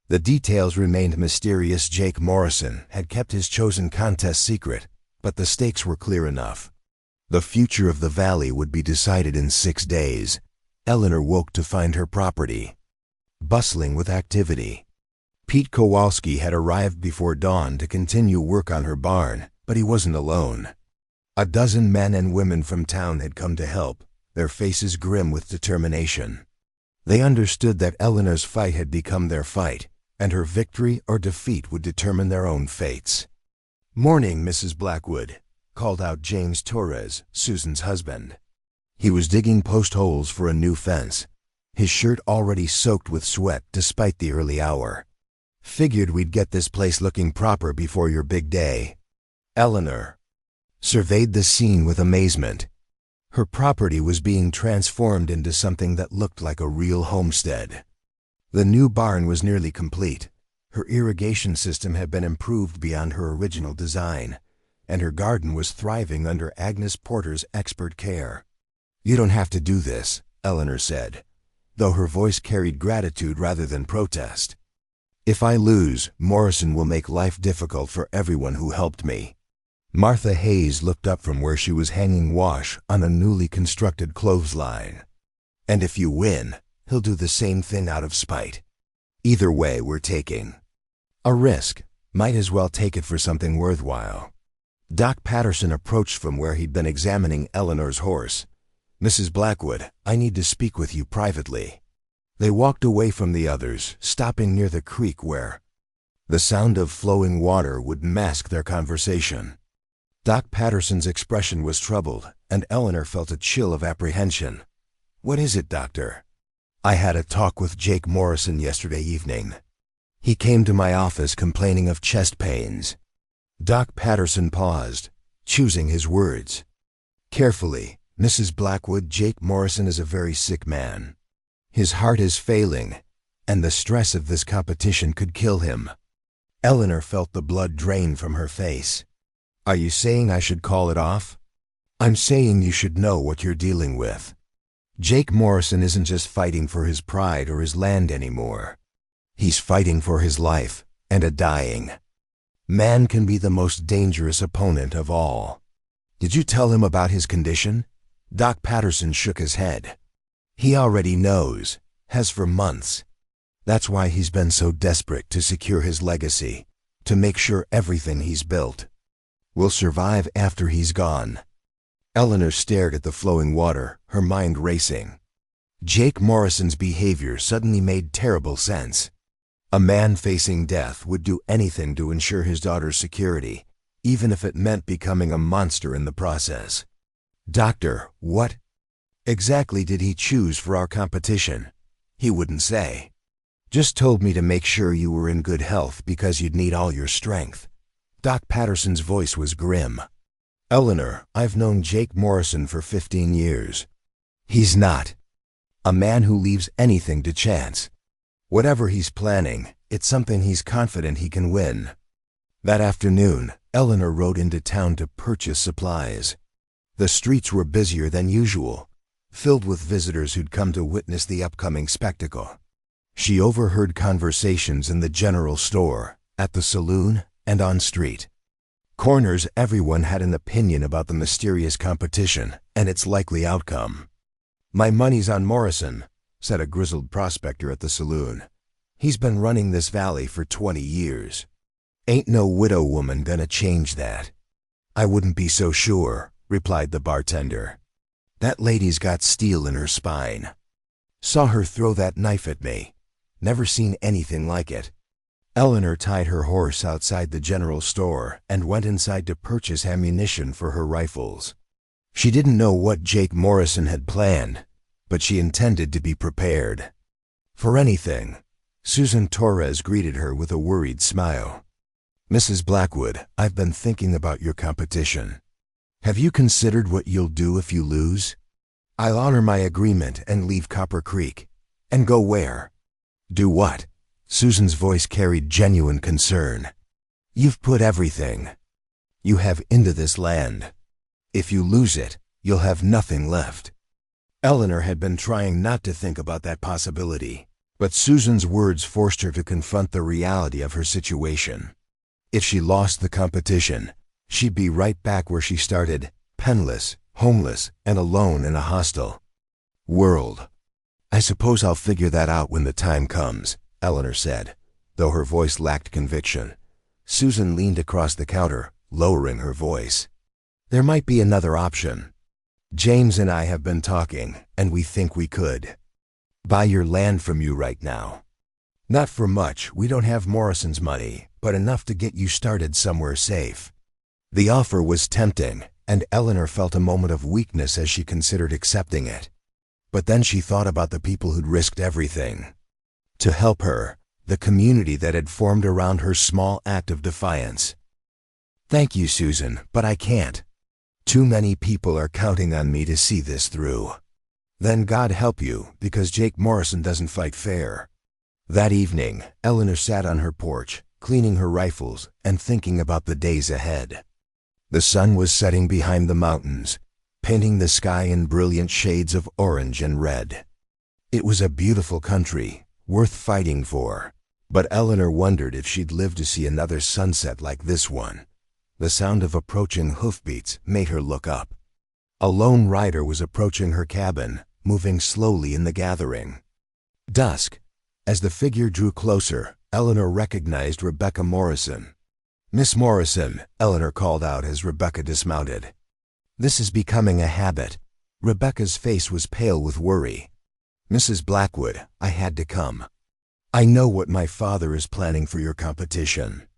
The details remained mysterious. Jake Morrison had kept his chosen contest secret, but the stakes were clear enough. The future of the valley would be decided in 6 days. Eleanor woke to find her property bustling with activity. Pete Kowalski had arrived before dawn to continue work on her barn, but he wasn't alone. A dozen men and women from town had come to help, their faces grim with determination. They understood that Eleanor's fight had become their fight, and her victory or defeat would determine their own fates. "Morning, Mrs. Blackwood," called out James Torres, Susan's husband. He was digging post holes for a new fence, his shirt already soaked with sweat despite the early hour. "Figured we'd get this place looking proper before your big day." Eleanor surveyed the scene with amazement. Her property was being transformed into something that looked like a real homestead. The new barn was nearly complete. Her irrigation system had been improved beyond her original design, and her garden was thriving under Agnes Porter's expert care. "You don't have to do this," Eleanor said, though her voice carried gratitude rather than protest. "If I lose, Morrison will make life difficult for everyone who helped me." Martha Hayes looked up from where she was hanging wash on a newly constructed clothesline. "And if you win, he'll do the same thing out of spite. Either way, we're taking a risk. Might as well take it for something worthwhile." Doc Patterson approached from where he'd been examining Eleanor's horse. "Mrs. Blackwood, I need to speak with you privately." They walked away from the others, stopping near the creek where the sound of flowing water would mask their conversation. Doc Patterson's expression was troubled, and Eleanor felt a chill of apprehension. "What is it, Doctor?" "I had a talk with Jake Morrison yesterday evening. He came to my office complaining of chest pains." Doc Patterson paused, choosing his words carefully. "Mrs. Blackwood, Jake Morrison is a very sick man. His heart is failing, and the stress of this competition could kill him." Eleanor felt the blood drain from her face. "Are you saying I should call it off?" "I'm saying you should know what you're dealing with. Jake Morrison isn't just fighting for his pride or his land anymore. He's fighting for his life, and a dying man can be the most dangerous opponent of all." "Did you tell him about his condition?" Doc Patterson shook his head. "He already knows, has for months. That's why he's been so desperate to secure his legacy, to make sure everything he's built will survive after he's gone." Eleanor stared at the flowing water, her mind racing. Jake Morrison's behavior suddenly made terrible sense. A man facing death would do anything to ensure his daughter's security, even if it meant becoming a monster in the process. "Doctor, what exactly did he choose for our competition?" "He wouldn't say. Just told me to make sure you were in good health because you'd need all your strength." Doc Patterson's voice was grim. "Eleanor, I've known Jake Morrison for 15 years. He's not a man who leaves anything to chance. Whatever he's planning, it's something he's confident he can win." That afternoon, Eleanor rode into town to purchase supplies. The streets were busier than usual, filled with visitors who'd come to witness the upcoming spectacle. She overheard conversations in the general store, at the saloon, and on street corners. Everyone had an opinion about the mysterious competition and its likely outcome. "My money's on Morrison," said a grizzled prospector at the saloon. "He's been running this valley for 20 years. Ain't no widow woman gonna change that." "I wouldn't be so sure," replied the bartender. "That lady's got steel in her spine. Saw her throw that knife at me. Never seen anything like it." Eleanor tied her horse outside the general store and went inside to purchase ammunition for her rifles. She didn't know what Jake Morrison had planned, but she intended to be prepared for anything. Susan Torres greeted her with a worried smile. "Mrs. Blackwood, I've been thinking about your competition. Have you considered what you'll do if you lose?" I'll honor my agreement and leave Copper Creek. And go where? Do what? Susan's voice carried genuine concern. You've put everything you have into this land. If you lose it, you'll have nothing left. Eleanor had been trying not to think about that possibility, but Susan's words forced her to confront the reality of her situation. If she lost the competition, she'd be right back where she started, penniless, homeless, and alone in a hostile world. I suppose I'll figure that out when the time comes, Eleanor said, though her voice lacked conviction. Susan leaned across the counter, lowering her voice. There might be another option. James and I have been talking, and we think we could buy your land from you right now. Not for much, we don't have Morrison's money, but enough to get you started somewhere safe. The offer was tempting, and Eleanor felt a moment of weakness as she considered accepting it. But then she thought about the people who'd risked everything to help her, the community that had formed around her small act of defiance. Thank you, Susan, but I can't. Too many people are counting on me to see this through. Then God help you, because Jake Morrison doesn't fight fair. That evening, Eleanor sat on her porch, cleaning her rifles and thinking about the days ahead. The sun was setting behind the mountains, painting the sky in brilliant shades of orange and red. It was a beautiful country, worth fighting for, but Eleanor wondered if she'd live to see another sunset like this one. The sound of approaching hoofbeats made her look up. A lone rider was approaching her cabin, moving slowly in the gathering dusk. As the figure drew closer, Eleanor recognized Rebecca Morrison. Miss Morrison, Eleanor called out as Rebecca dismounted. This is becoming a habit. Rebecca's face was pale with worry. Mrs. Blackwood, I had to come. I know what my father is planning for your competition.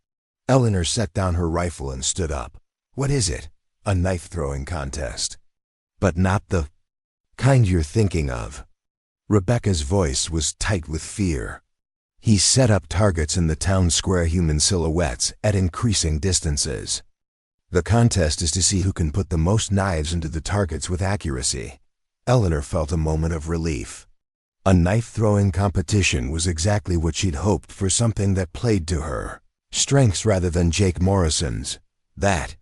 Eleanor set down her rifle and stood up. What is it? A knife-throwing contest. But not the kind you're thinking of. Rebecca's voice was tight with fear. He set up targets in the town square, human silhouettes at increasing distances. The contest is to see who can put the most knives into the targets with accuracy. Eleanor felt a moment of relief. A knife-throwing competition was exactly what she'd hoped for, something that played to her strengths rather than Jake Morrison's. That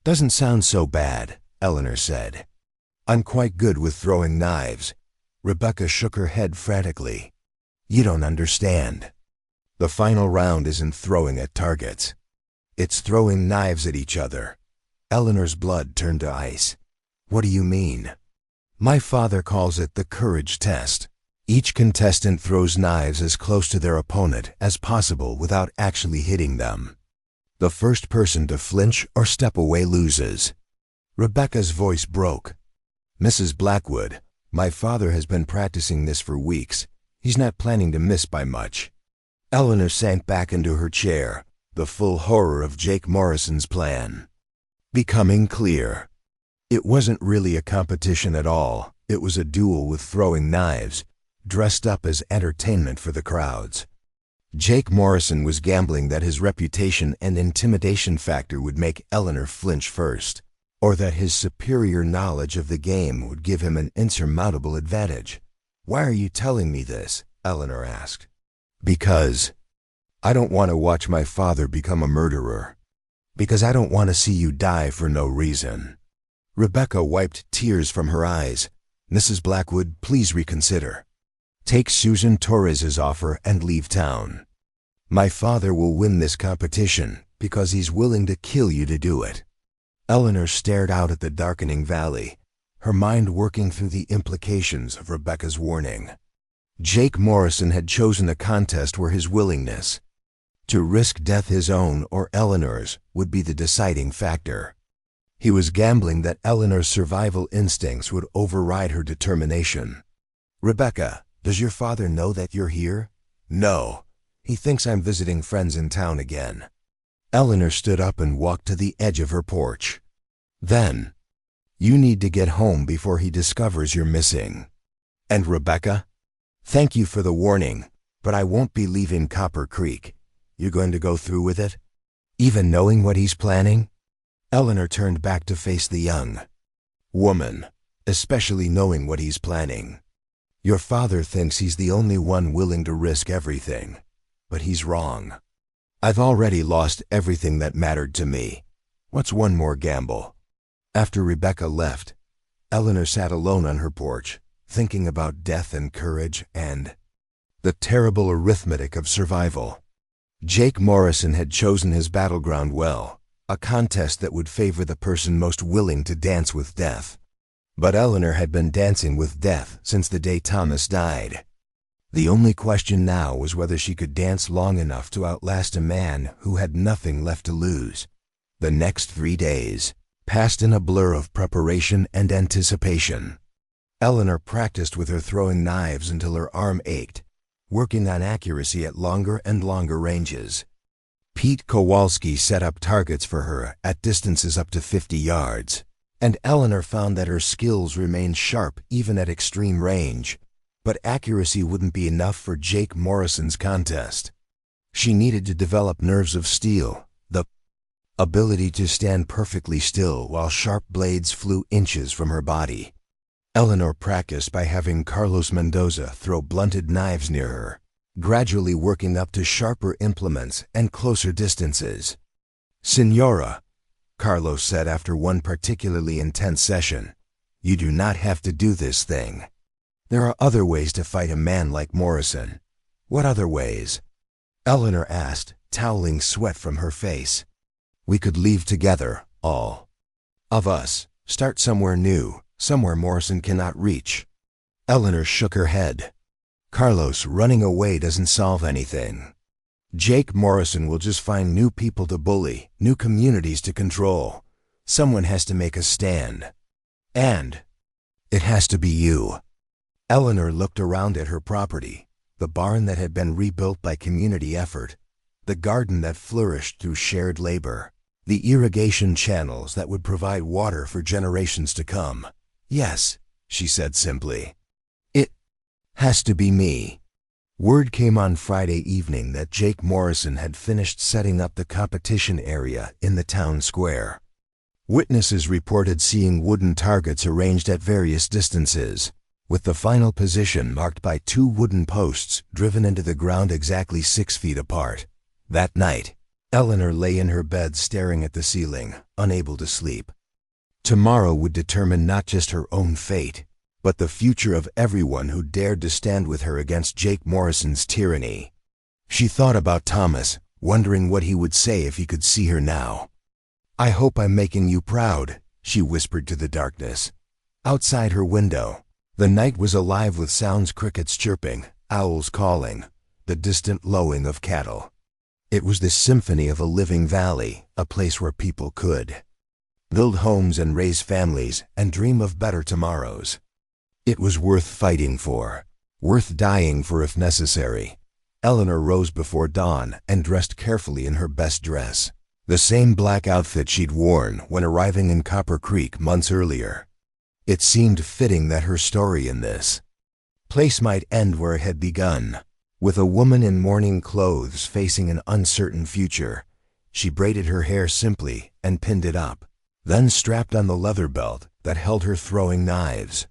doesn't sound so bad, Eleanor said. I'm quite good with throwing knives. Rebecca shook her head frantically. You don't understand. The final round isn't throwing at targets. It's throwing knives at each other. Eleanor's blood turned to ice. What do you mean? My father calls it the courage test. Each contestant throws knives as close to their opponent as possible without actually hitting them. The first person to flinch or step away loses. Rebecca's voice broke. Mrs. Blackwood, my father has been practicing this for weeks. He's not planning to miss by much. Eleanor sank back into her chair, the full horror of Jake Morrison's plan becoming clear. It wasn't really a competition at all. It was a duel with throwing knives, dressed up as entertainment for the crowds. Jake Morrison was gambling that his reputation and intimidation factor would make Eleanor flinch first, or that his superior knowledge of the game would give him an insurmountable advantage. Why are you telling me this? Eleanor asked. Because I don't want to watch my father become a murderer. Because I don't want to see you die for no reason. Rebecca wiped tears from her eyes. Mrs. Blackwood, please reconsider. Take Susan Torres's offer and leave town. My father will win this competition because he's willing to kill you to do it. Eleanor stared out at the darkening valley, her mind working through the implications of Rebecca's warning. Jake Morrison had chosen a contest where his willingness to risk death, his own or Eleanor's, would be the deciding factor. He was gambling that Eleanor's survival instincts would override her determination. Rebecca, does your father know that you're here? No. He thinks I'm visiting friends in town again. Eleanor stood up and walked to the edge of her porch. Then, you need to get home before he discovers you're missing. And Rebecca? Thank you for the warning, but I won't be leaving Copper Creek. You're going to go through with it? Even knowing what he's planning? Eleanor turned back to face the young woman. especially knowing what he's planning. Your father thinks he's the only one willing to risk everything, but he's wrong. I've already lost everything that mattered to me. What's one more gamble? After Rebecca left, Eleanor sat alone on her porch, thinking about death and courage and the terrible arithmetic of survival. Jake Morrison had chosen his battleground well, a contest that would favor the person most willing to dance with death. But Eleanor had been dancing with death since the day Thomas died. The only question now was whether she could dance long enough to outlast a man who had nothing left to lose. The next 3 days passed in a blur of preparation and anticipation. Eleanor practiced with her throwing knives until her arm ached, working on accuracy at longer and longer ranges. Pete Kowalski set up targets for her at distances up to 50 yards, and Eleanor found that her skills remained sharp even at extreme range. But accuracy wouldn't be enough for Jake Morrison's contest. She needed to develop nerves of steel, the ability to stand perfectly still while sharp blades flew inches from her body. Eleanor practiced by having Carlos Mendoza throw blunted knives near her, gradually working up to sharper implements and closer distances. "Senora," Carlos said after one particularly intense session, "you do not have to do this thing. There are other ways to fight a man like Morrison." "What other ways?" Eleanor asked, toweling sweat from her face. "We could leave together, all of us, start somewhere new, somewhere Morrison cannot reach." Eleanor shook her head. "Carlos, running away doesn't solve anything. Jake Morrison will just find new people to bully, new communities to control. Someone has to make a stand. And it has to be you." Eleanor looked around at her property, the barn that had been rebuilt by community effort, the garden that flourished through shared labor, the irrigation channels that would provide water for generations to come. "Yes," she said simply. "It has to be me." Word came on Friday evening that Jake Morrison had finished setting up the competition area in the town square. Witnesses reported seeing wooden targets arranged at various distances, with the final position marked by 2 wooden posts driven into the ground exactly 6 feet apart. That night, Eleanor lay in her bed staring at the ceiling, unable to sleep. Tomorrow would determine not just her own fate, but the future of everyone who dared to stand with her against Jake Morrison's tyranny. She thought about Thomas, wondering what he would say if he could see her now. "I hope I'm making you proud," she whispered to the darkness. Outside her window, the night was alive with sounds: crickets chirping, owls calling, the distant lowing of cattle. It was the symphony of a living valley, a place where people could build homes and raise families and dream of better tomorrows. It was worth fighting for, worth dying for if necessary. Eleanor rose before dawn and dressed carefully in her best dress, the same black outfit she'd worn when arriving in Copper Creek months earlier. It seemed fitting that her story in this place might end where it had begun, with a woman in mourning clothes facing an uncertain future. She braided her hair simply and pinned it up, then strapped on the leather belt that held her throwing knives.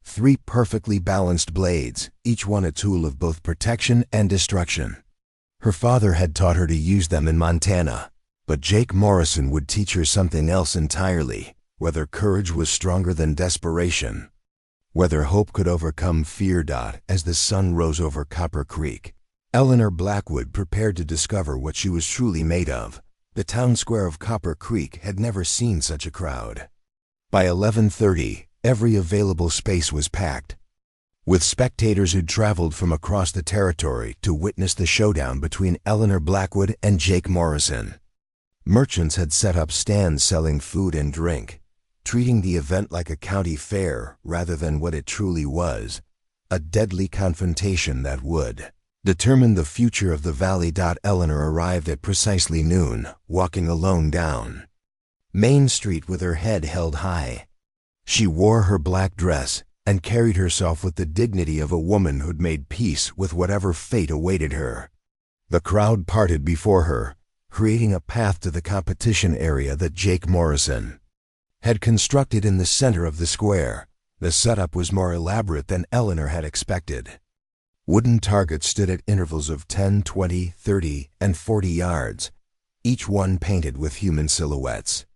3 perfectly balanced blades, each one a tool of both protection and destruction. Her father had taught her to use them in Montana, but Jake Morrison would teach her something else entirely: whether courage was stronger than desperation, whether hope could overcome fear. As the sun rose over Copper Creek, Eleanor Blackwood prepared to discover what she was truly made of. The town square of Copper Creek had never seen such a crowd. By 11:30, every available space was packed, with spectators who'd traveled from across the territory to witness the showdown between Eleanor Blackwood and Jake Morrison. Merchants had set up stands selling food and drink, treating the event like a county fair rather than what it truly was: a deadly confrontation that would determine the future of the valley. Eleanor arrived at precisely noon, walking alone down Main Street with her head held high. She wore her black dress and carried herself with the dignity of a woman who'd made peace with whatever fate awaited her. The crowd parted before her, creating a path to the competition area that Jake Morrison had constructed in the center of the square. The setup was more elaborate than Eleanor had expected. Wooden targets stood at intervals of 10, 20, 30, and 40 yards, each one painted with human silhouettes.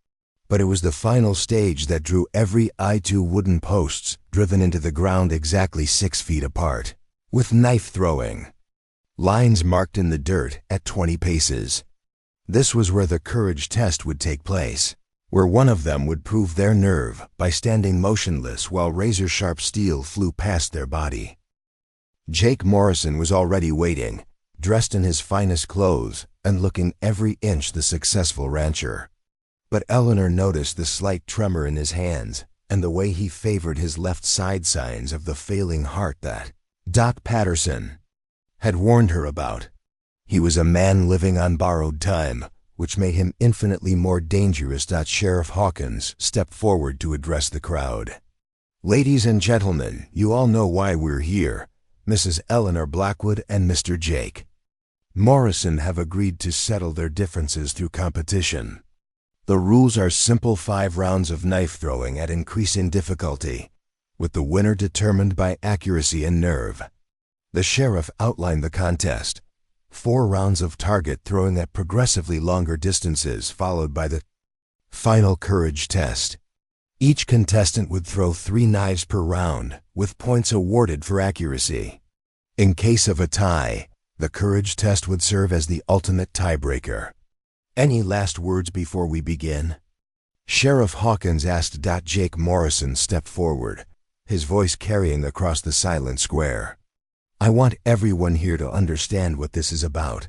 But it was the final stage that drew every eye to wooden posts driven into the ground exactly 6 feet apart, with knife throwing. Lines marked in the dirt at 20 paces. This was where the courage test would take place, where one of them would prove their nerve by standing motionless while razor-sharp steel flew past their body. Jake Morrison was already waiting, dressed in his finest clothes and looking every inch the successful rancher. But Eleanor noticed the slight tremor in his hands and the way he favored his left side, signs of the failing heart that Doc Patterson had warned her about. He was a man living on borrowed time, which made him infinitely more dangerous. Sheriff Hawkins stepped forward to address the crowd. "Ladies and gentlemen, you all know why we're here. Mrs. Eleanor Blackwood and Mr. Jake Morrison have agreed to settle their differences through competition. The rules are simple: 5 rounds of knife throwing at increasing difficulty, with the winner determined by accuracy and nerve." The sheriff outlined the contest: 4 rounds of target throwing at progressively longer distances, followed by the final courage test. Each contestant would throw 3 knives per round, with points awarded for accuracy. In case of a tie, the courage test would serve as the ultimate tiebreaker. "Any last words before we begin?" Sheriff Hawkins asked. Jake Morrison stepped forward, his voice carrying across the silent square. "I want everyone here to understand what this is about.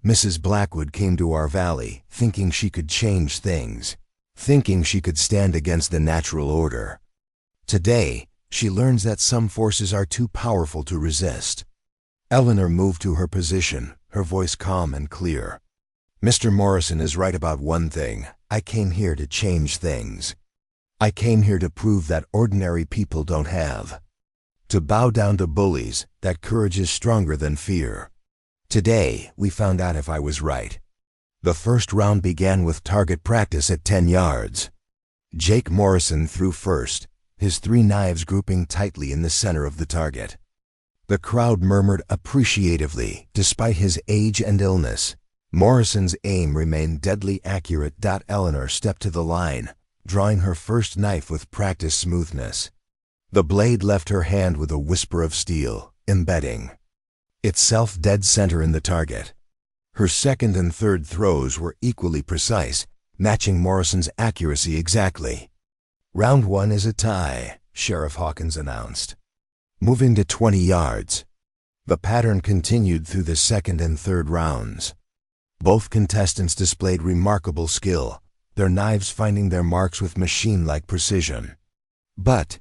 Mrs. Blackwood came to our valley thinking she could change things, thinking she could stand against the natural order. Today, she learns that some forces are too powerful to resist." Eleanor moved to her position, her voice calm and clear. "Mr. Morrison is right about one thing. I came here to change things. I came here to prove that ordinary people don't have to bow down to bullies, that courage is stronger than fear. Today, we found out if I was right." The first round began with target practice at 10 yards. Jake Morrison threw first, his 3 knives grouping tightly in the center of the target. The crowd murmured appreciatively, despite his age and illness. Morrison's aim remained deadly accurate. Eleanor stepped to the line, drawing her first knife with practiced smoothness. The blade left her hand with a whisper of steel, embedding itself dead center in the target. Her second and third throws were equally precise, matching Morrison's accuracy exactly. "Round 1 is a tie," Sheriff Hawkins announced. Moving to 20 yards, the pattern continued through the second and third rounds. Both contestants displayed remarkable skill, their knives finding their marks with machine-like precision. But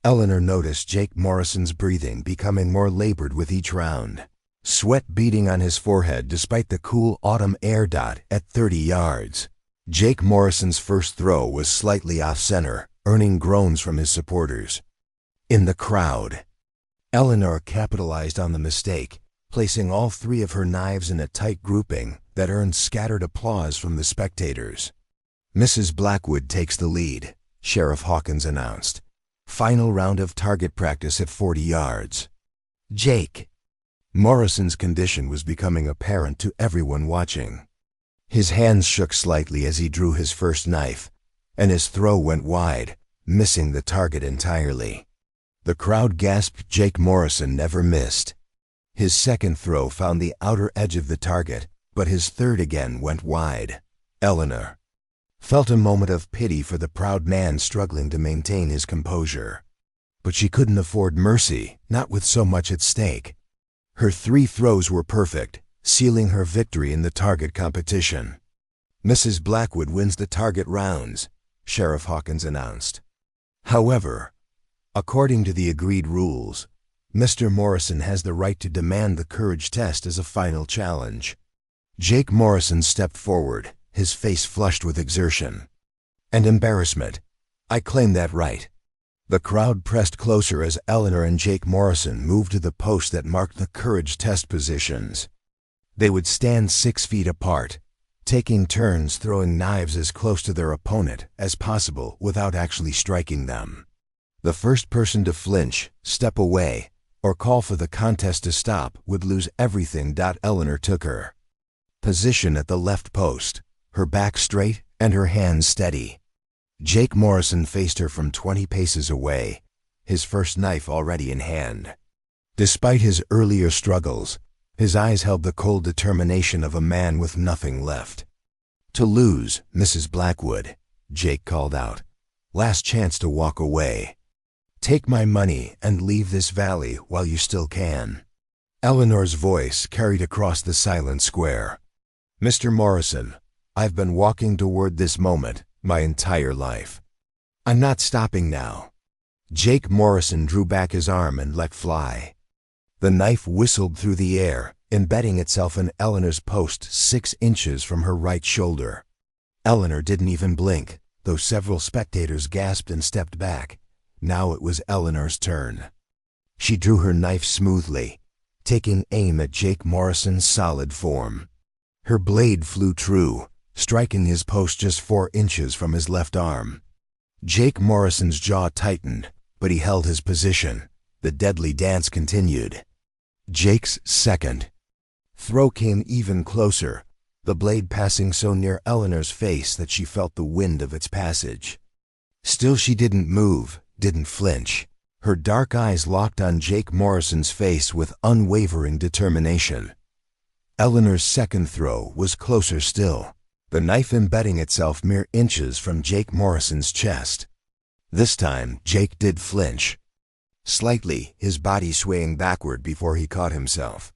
Eleanor noticed Jake Morrison's breathing becoming more labored with each round, sweat beading on his forehead despite the cool autumn air. At 30 yards, Jake Morrison's first throw was slightly off-center, earning groans from his supporters. In the crowd, Eleanor capitalized on the mistake, placing all 3 of her knives in a tight grouping that earned scattered applause from the spectators. "Mrs. Blackwood takes the lead," Sheriff Hawkins announced. Final round of target practice at 40 yards. Jake Morrison's condition was becoming apparent to everyone watching. His hands shook slightly as he drew his first knife, and his throw went wide, missing the target entirely. The crowd gasped. Jake Morrison never missed. His second throw found the outer edge of the target, but his third again went wide. Eleanor felt a moment of pity for the proud man struggling to maintain his composure. But she couldn't afford mercy, not with so much at stake. Her 3 throws were perfect, sealing her victory in the target competition. "Mrs. Blackwood wins the target rounds," Sheriff Hawkins announced. However, according to the agreed rules, Mr. Morrison has the right to demand the courage test as a final challenge. Jake Morrison stepped forward, his face flushed with exertion and embarrassment. "I claim that right." The crowd pressed closer as Eleanor and Jake Morrison moved to the post that marked the courage test positions. They would stand 6 feet apart, taking turns throwing knives as close to their opponent as possible without actually striking them. The first person to flinch, step away, or call for the contest to stop would lose everything. Eleanor took her position at the left post, her back straight and her hands steady. Jake Morrison faced her from 20 paces away, his first knife already in hand. Despite his earlier struggles, his eyes held the cold determination of a man with nothing left to lose. Mrs. Blackwood, Jake called out. Last chance to walk away. Take my money and leave this valley while you still can. Eleanor's voice carried across the silent square. Mr. Morrison, I've been walking toward this moment my entire life. I'm not stopping now. Jake Morrison drew back his arm and let fly. The knife whistled through the air, embedding itself in Eleanor's post 6 inches from her right shoulder. Eleanor didn't even blink, though several spectators gasped and stepped back. Now it was Eleanor's turn. She drew her knife smoothly, taking aim at Jake Morrison's solid form. Her blade flew true, striking his post just 4 inches from his left arm. Jake Morrison's jaw tightened, but he held his position. The deadly dance continued. Jake's second throw came even closer, the blade passing so near Eleanor's face that she felt the wind of its passage. Still she didn't move, didn't flinch. Her dark eyes locked on Jake Morrison's face with unwavering determination. Eleanor's second throw was closer still, the knife embedding itself mere inches from Jake Morrison's chest. This time, Jake did flinch. Slightly, his body swaying backward before he caught himself.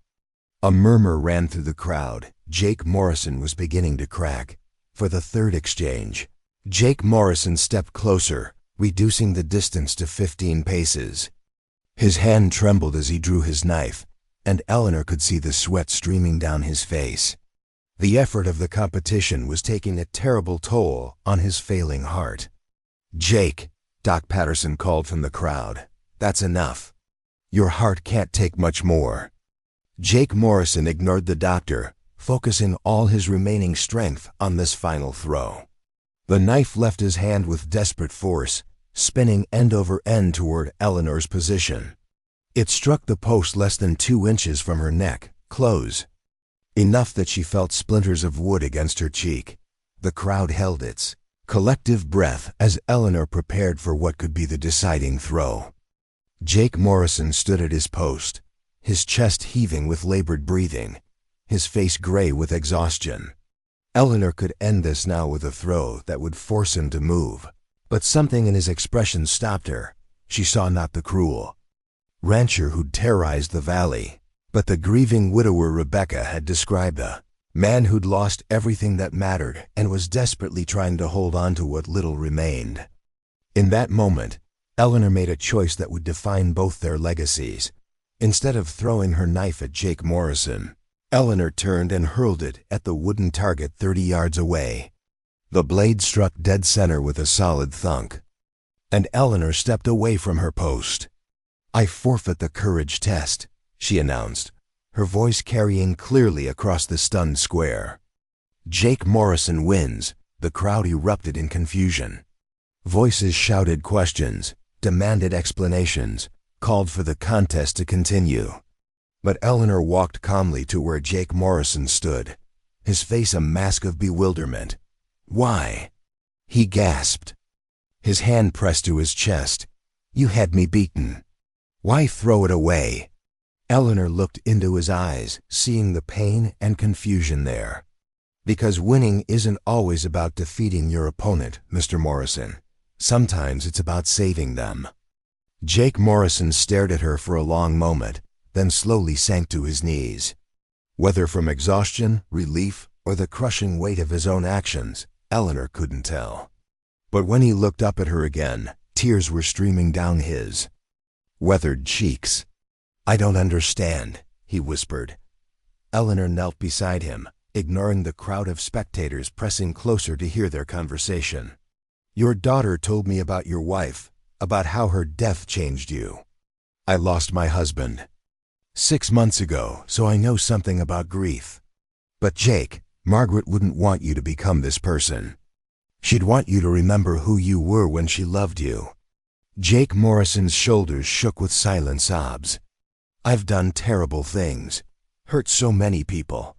A murmur ran through the crowd. Jake Morrison was beginning to crack. For the third exchange, Jake Morrison stepped closer, reducing the distance to 15 paces. His hand trembled as he drew his knife, and Eleanor could see the sweat streaming down his face. The effort of the competition was taking a terrible toll on his failing heart. Jake, Doc Patterson called from the crowd. That's enough. Your heart can't take much more. Jake Morrison ignored the doctor, focusing all his remaining strength on this final throw. The knife left his hand with desperate force, spinning end over end toward Eleanor's position. It struck the post less than 2 inches from her neck, close. Enough that she felt splinters of wood against her cheek. The crowd held its collective breath as Eleanor prepared for what could be the deciding throw. Jake Morrison stood at his post, his chest heaving with labored breathing, his face gray with exhaustion. Eleanor could end this now with a throw that would force him to move, but something in his expression stopped her. She saw not the cruel rancher who'd terrorized the valley, but the grieving widower Rebecca had described, a man who'd lost everything that mattered and was desperately trying to hold on to what little remained. In that moment, Eleanor made a choice that would define both their legacies. Instead of throwing her knife at Jake Morrison, Eleanor turned and hurled it at the wooden target 30 yards away. The blade struck dead center with a solid thunk, and Eleanor stepped away from her post. I forfeit the courage test, she announced, her voice carrying clearly across the stunned square. Jake Morrison wins. The crowd erupted in confusion. Voices shouted questions, demanded explanations, called for the contest to continue. But Eleanor walked calmly to where Jake Morrison stood, his face a mask of bewilderment. Why? He gasped. His hand pressed to his chest. You had me beaten. Why throw it away? Eleanor looked into his eyes, seeing the pain and confusion there. Because winning isn't always about defeating your opponent, Mr. Morrison. Sometimes it's about saving them. Jake Morrison stared at her for a long moment, then slowly sank to his knees. Whether from exhaustion, relief, or the crushing weight of his own actions, Eleanor couldn't tell. But when he looked up at her again, tears were streaming down his weathered cheeks. I don't understand, he whispered. Eleanor knelt beside him, ignoring the crowd of spectators pressing closer to hear their conversation. Your daughter told me about your wife, about how her death changed you. I lost my husband 6 months ago, so I know something about grief. But Jake, Margaret wouldn't want you to become this person. She'd want you to remember who you were when she loved you. Jake Morrison's shoulders shook with silent sobs. I've done terrible things, hurt so many people,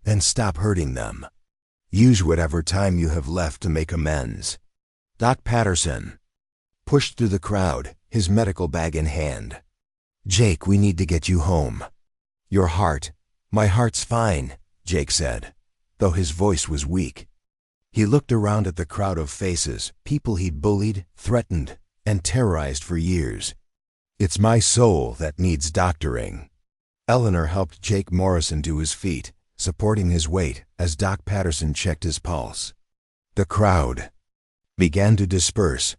and stop hurting them. Use whatever time you have left to make amends. Doc Patterson pushed through the crowd, his medical bag in hand. Jake, we need to get you home. Your heart. My heart's fine, Jake said, though his voice was weak. He looked around at the crowd of faces, people he'd bullied, threatened, and terrorized for years. It's my soul that needs doctoring. Eleanor helped Jake Morrison to his feet, supporting his weight as Doc Patterson checked his pulse. The crowd began to disperse,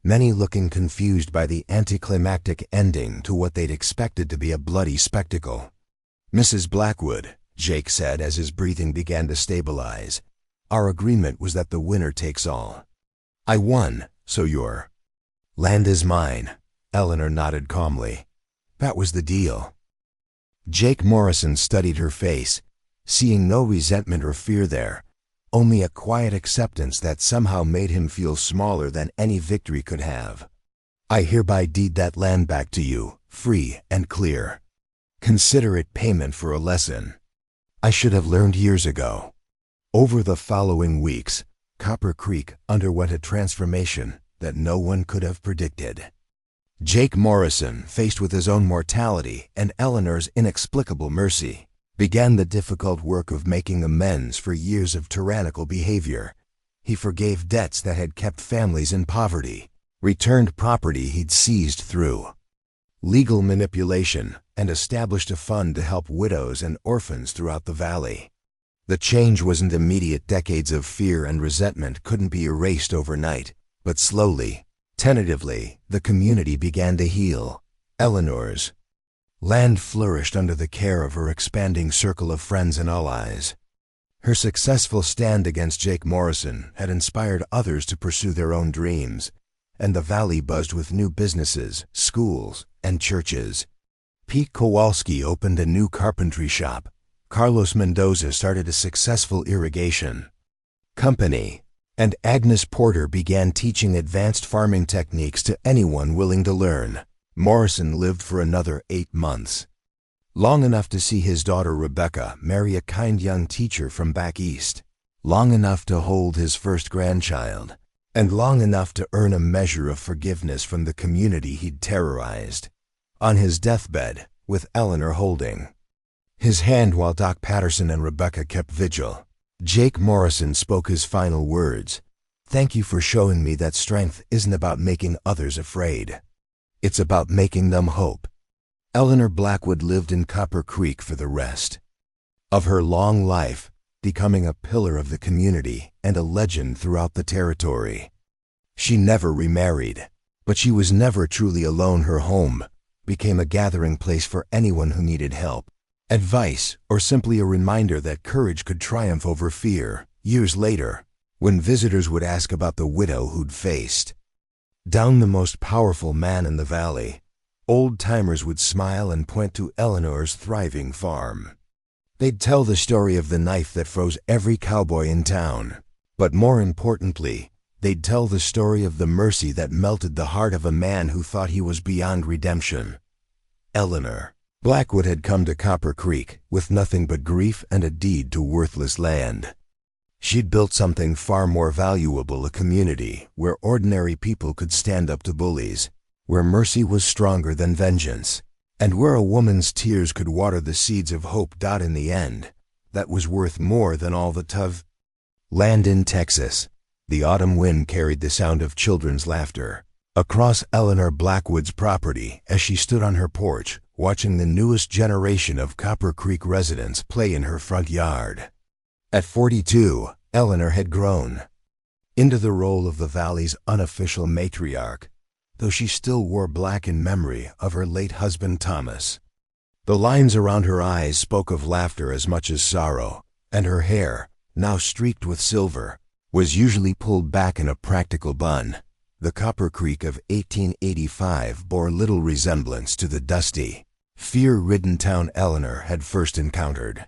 many looking confused by the anticlimactic ending to what they'd expected to be a bloody spectacle. Mrs. Blackwood, Jake said as his breathing began to stabilize, our agreement was that the winner takes all. I won, so your land is mine. Eleanor nodded calmly. That was the deal. Jake Morrison studied her face, seeing no resentment or fear there, only a quiet acceptance that somehow made him feel smaller than any victory could have. I hereby deed that land back to you, free and clear. Consider it payment for a lesson I should have learned years ago. Over the following weeks, Copper Creek underwent a transformation that no one could have predicted. Jake Morrison, faced with his own mortality and Eleanor's inexplicable mercy, began the difficult work of making amends for years of tyrannical behavior. He forgave debts that had kept families in poverty, returned property he'd seized through legal manipulation, and established a fund to help widows and orphans throughout the valley. The change wasn't immediate. Decades of fear and resentment couldn't be erased overnight, but slowly, tentatively, the community began to heal. Eleanor's land flourished under the care of her expanding circle of friends and allies. Her successful stand against Jake Morrison had inspired others to pursue their own dreams, and the valley buzzed with new businesses, schools, and churches. Pete Kowalski opened a new carpentry shop. Carlos Mendoza started a successful irrigation company, and Agnes Porter began teaching advanced farming techniques to anyone willing to learn. Morrison lived for another 8 months, long enough to see his daughter Rebecca marry a kind young teacher from back east, long enough to hold his first grandchild, and long enough to earn a measure of forgiveness from the community he'd terrorized. On his deathbed, with Eleanor holding his hand while Doc Patterson and Rebecca kept vigil, Jake Morrison spoke his final words. Thank you for showing me that strength isn't about making others afraid. It's about making them hope. Eleanor Blackwood lived in Copper Creek for the rest of her long life, becoming a pillar of the community and a legend throughout the territory. She never remarried, but she was never truly alone. Her home became a gathering place for anyone who needed help, advice, or simply a reminder that courage could triumph over fear. Years later, when visitors would ask about the widow who'd faced down the most powerful man in the valley, old-timers would smile and point to Eleanor's thriving farm. They'd tell the story of the knife that froze every cowboy in town, but more importantly, they'd tell the story of the mercy that melted the heart of a man who thought he was beyond redemption. Eleanor Blackwood had come to Copper Creek with nothing but grief and a deed to worthless land. She'd built something far more valuable, a community where ordinary people could stand up to bullies, where mercy was stronger than vengeance, and where a woman's tears could water the seeds of hope. In the end, that was worth more than all the tough land in Texas. The autumn wind carried the sound of children's laughter across Eleanor Blackwood's property as she stood on her porch, watching the newest generation of Copper Creek residents play in her front yard. At 42, Eleanor had grown into the role of the valley's unofficial matriarch, though she still wore black in memory of her late husband Thomas. The lines around her eyes spoke of laughter as much as sorrow, and her hair, now streaked with silver, was usually pulled back in a practical bun. The Copper Creek of 1885 bore little resemblance to the dusty, fear-ridden town Eleanor had first encountered.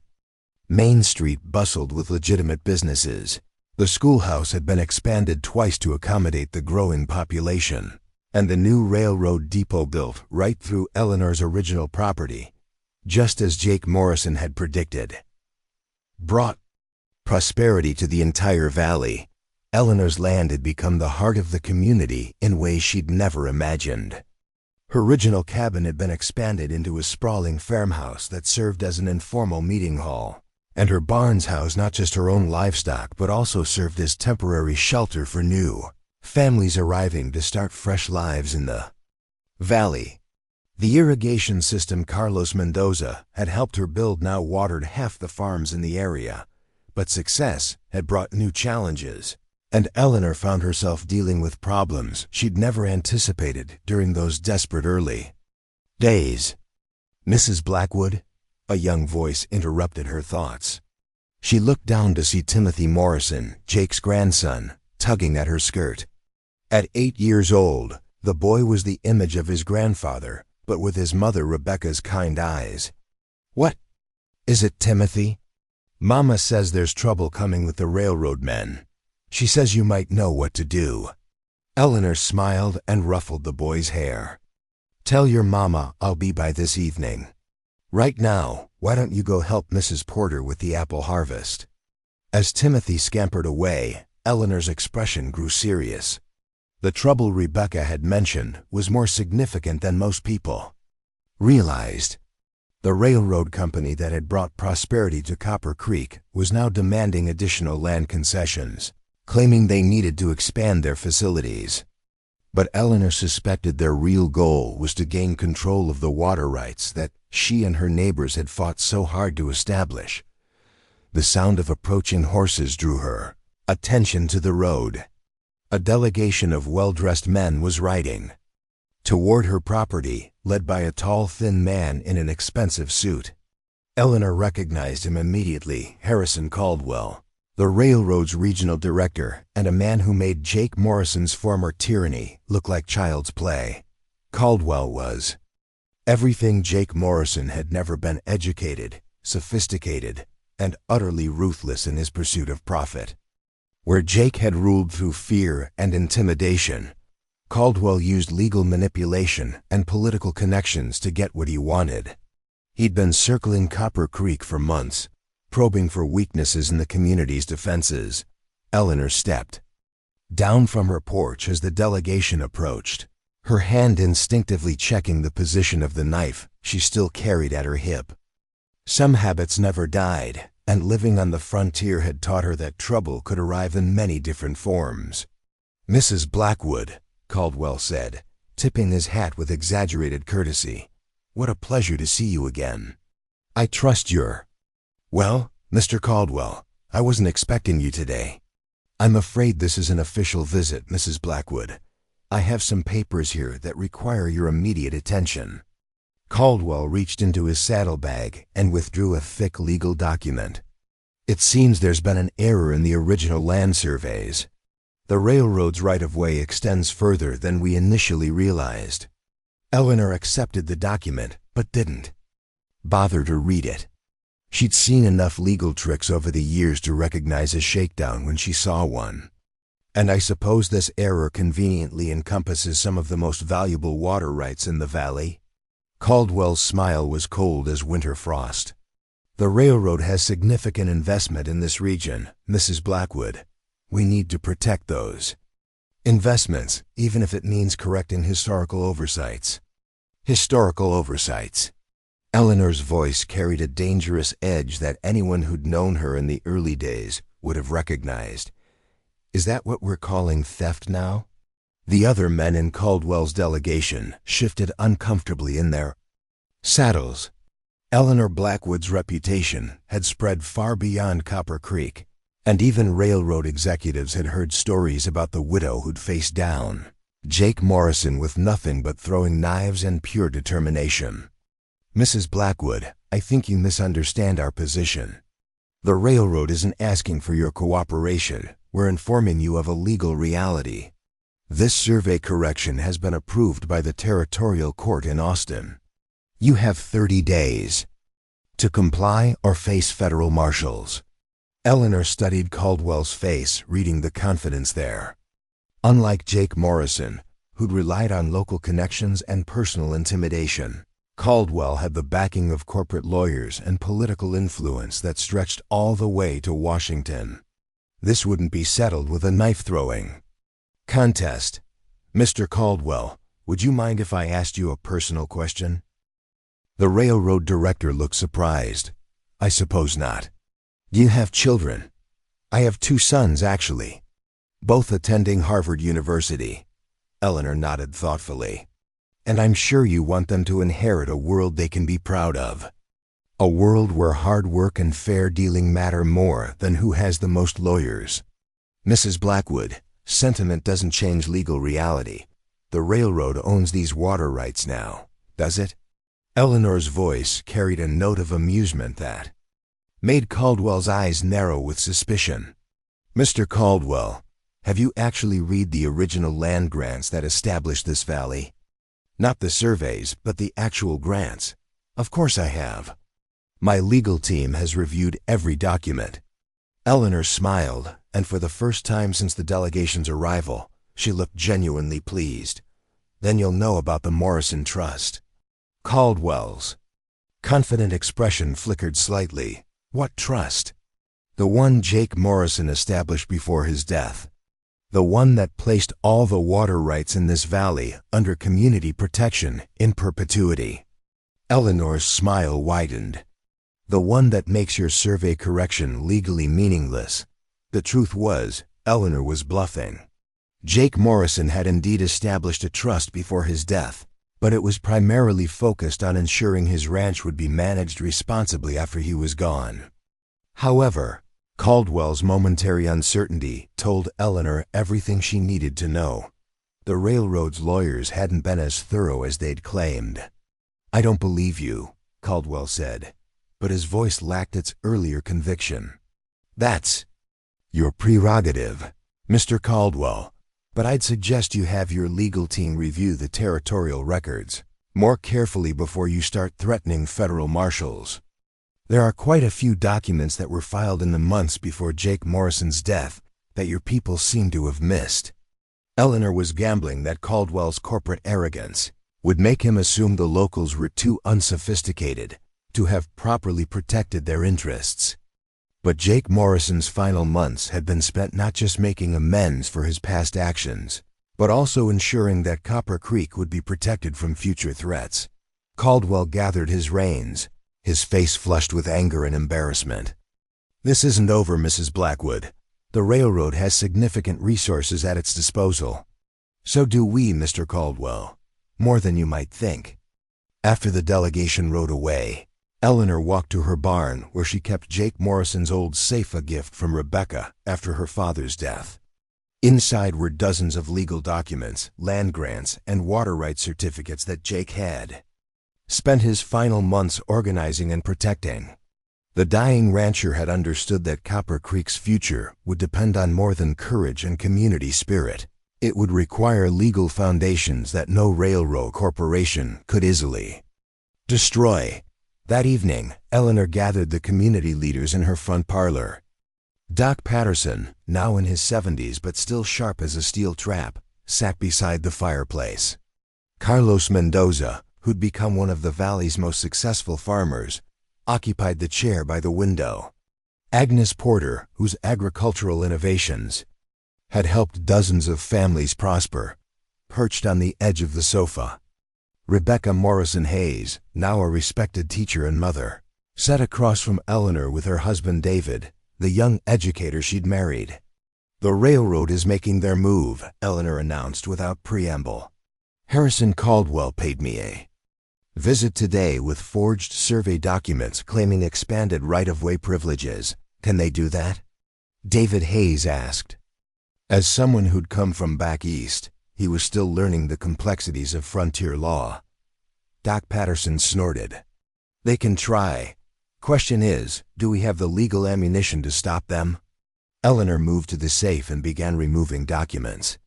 Main Street bustled with legitimate businesses. The schoolhouse had been expanded twice to accommodate the growing population, and the new railroad depot built right through Eleanor's original property, just as Jake Morrison had predicted. Brought prosperity to the entire valley. Eleanor's land had become the heart of the community in ways she'd never imagined. Her original cabin had been expanded into a sprawling farmhouse that served as an informal meeting hall, and her barns housed not just her own livestock but also served as temporary shelter for new families arriving to start fresh lives in the valley. The irrigation system Carlos Mendoza had helped her build now watered half the farms in the area, but success had brought new challenges, and Eleanor found herself dealing with problems she'd never anticipated during those desperate early days. "Mrs. Blackwood?" a young voice interrupted her thoughts. She looked down to see Timothy Morrison, Jake's grandson, tugging at her skirt. At 8 years old, the boy was the image of his grandfather, but with his mother Rebecca's kind eyes. "What is it, Timothy?" "Mama says there's trouble coming with the railroad men. She says you might know what to do." Eleanor smiled and ruffled the boy's hair. "Tell your mama I'll be by this evening. Right now, why don't you go help Mrs. Porter with the apple harvest?" As Timothy scampered away, Eleanor's expression grew serious. The trouble Rebecca had mentioned was more significant than most people realized. The railroad company that had brought prosperity to Copper Creek was now demanding additional land concessions, claiming they needed to expand their facilities. But Eleanor suspected their real goal was to gain control of the water rights that she and her neighbors had fought so hard to establish. The sound of approaching horses drew her attention to the road. A delegation of well-dressed men was riding toward her property, led by a tall, thin man in an expensive suit. Eleanor recognized him immediately: Harrison Caldwell, the railroad's regional director, and a man who made Jake Morrison's former tyranny look like child's play. Caldwell was everything Jake Morrison had never been: educated, sophisticated, and utterly ruthless in his pursuit of profit. Where Jake had ruled through fear and intimidation, Caldwell used legal manipulation and political connections to get what he wanted. He'd been circling Copper Creek for months, probing for weaknesses in the community's defenses. Eleanor stepped down from her porch as the delegation approached, her hand instinctively checking the position of the knife she still carried at her hip. Some habits never died, and living on the frontier had taught her that trouble could arrive in many different forms. "Mrs. Blackwood," Caldwell said, tipping his hat with exaggerated courtesy. "What a pleasure to see you again. I trust you're well, Mr. Caldwell. I wasn't expecting you today." "I'm afraid this is an official visit, Mrs. Blackwood. I have some papers here that require your immediate attention." Caldwell reached into his saddlebag and withdrew a thick legal document. "It seems there's been an error in the original land surveys. The railroad's right-of-way extends further than we initially realized." Eleanor accepted the document, but didn't bother to read it. She'd seen enough legal tricks over the years to recognize a shakedown when she saw one. "And I suppose this error conveniently encompasses some of the most valuable water rights in the valley?" Caldwell's smile was cold as winter frost. "The railroad has significant investment in this region, Mrs. Blackwood. We need to protect those investments, even if it means correcting historical oversights." "Historical oversights?" Eleanor's voice carried a dangerous edge that anyone who'd known her in the early days would have recognized. "Is that what we're calling theft now?" The other men in Caldwell's delegation shifted uncomfortably in their saddles. Eleanor Blackwood's reputation had spread far beyond Copper Creek, and even railroad executives had heard stories about the widow who'd faced down Jake Morrison with nothing but throwing knives and pure determination. "Mrs. Blackwood, I think you misunderstand our position. The railroad isn't asking for your cooperation. We're informing you of a legal reality. This survey correction has been approved by the Territorial Court in Austin. You have 30 days to comply or face federal marshals." Eleanor studied Caldwell's face, reading the confidence there. Unlike Jake Morrison, who'd relied on local connections and personal intimidation. Caldwell had the backing of corporate lawyers and political influence that stretched all the way to Washington. This wouldn't be settled with a knife-throwing contest. Mr. Caldwell, would you mind if I asked you a personal question? The railroad director looked surprised. I suppose not. Do you have children? I have 2 sons, actually, both attending Harvard University. Eleanor nodded thoughtfully. And I'm sure you want them to inherit a world they can be proud of. A world where hard work and fair dealing matter more than who has the most lawyers. Mrs. Blackwood, sentiment doesn't change legal reality. The railroad owns these water rights now, does it? Eleanor's voice carried a note of amusement that made Caldwell's eyes narrow with suspicion. Mr. Caldwell, have you actually read the original land grants that established this valley? Not the surveys, but the actual grants. Of course I have. My legal team has reviewed every document. Eleanor smiled, and for the first time since the delegation's arrival, she looked genuinely pleased. Then you'll know about the Morrison Trust. Caldwell's confident expression flickered slightly. What trust? The one Jake Morrison established before his death. The one that placed all the water rights in this valley under community protection in perpetuity. Eleanor's smile widened. The one that makes your survey correction legally meaningless. The truth was, Eleanor was bluffing. Jake Morrison had indeed established a trust before his death, but it was primarily focused on ensuring his ranch would be managed responsibly after he was gone. However, Caldwell's momentary uncertainty told Eleanor everything she needed to know. The railroad's lawyers hadn't been as thorough as they'd claimed. I don't believe you, Caldwell said, but his voice lacked its earlier conviction. That's your prerogative, Mr. Caldwell, but I'd suggest you have your legal team review the territorial records more carefully before you start threatening federal marshals. There are quite a few documents that were filed in the months before Jake Morrison's death that your people seem to have missed. Eleanor was gambling that Caldwell's corporate arrogance would make him assume the locals were too unsophisticated to have properly protected their interests. But Jake Morrison's final months had been spent not just making amends for his past actions, but also ensuring that Copper Creek would be protected from future threats. Caldwell gathered his reins, his face flushed with anger and embarrassment. This isn't over, Mrs. Blackwood. The railroad has significant resources at its disposal. So do we, Mr. Caldwell. More than you might think. After the delegation rode away, Eleanor walked to her barn where she kept Jake Morrison's old safe, a gift from Rebecca after her father's death. Inside were dozens of legal documents, land grants, and water rights certificates that Jake had spent his final months organizing and protecting. The dying rancher had understood that Copper Creek's future would depend on more than courage and community spirit. It would require legal foundations that no railroad corporation could easily destroy. That evening, Eleanor gathered the community leaders in her front parlor. Doc Patterson, now in his 70s but still sharp as a steel trap, sat beside the fireplace. Carlos Mendoza, who'd become one of the valley's most successful farmers, occupied the chair by the window. Agnes Porter, whose agricultural innovations had helped dozens of families prosper, perched on the edge of the sofa. Rebecca Morrison Hayes, now a respected teacher and mother, sat across from Eleanor with her husband David, the young educator she'd married. "The railroad is making their move," Eleanor announced without preamble. "Harrison Caldwell paid me a visit today with forged survey documents claiming expanded right-of-way privileges. Can they do that?" David Hayes asked. As someone who'd come from back east, he was still learning the complexities of frontier law. Doc Patterson snorted. "They can try. Question is, do we have the legal ammunition to stop them?" Eleanor moved to the safe and began removing documents.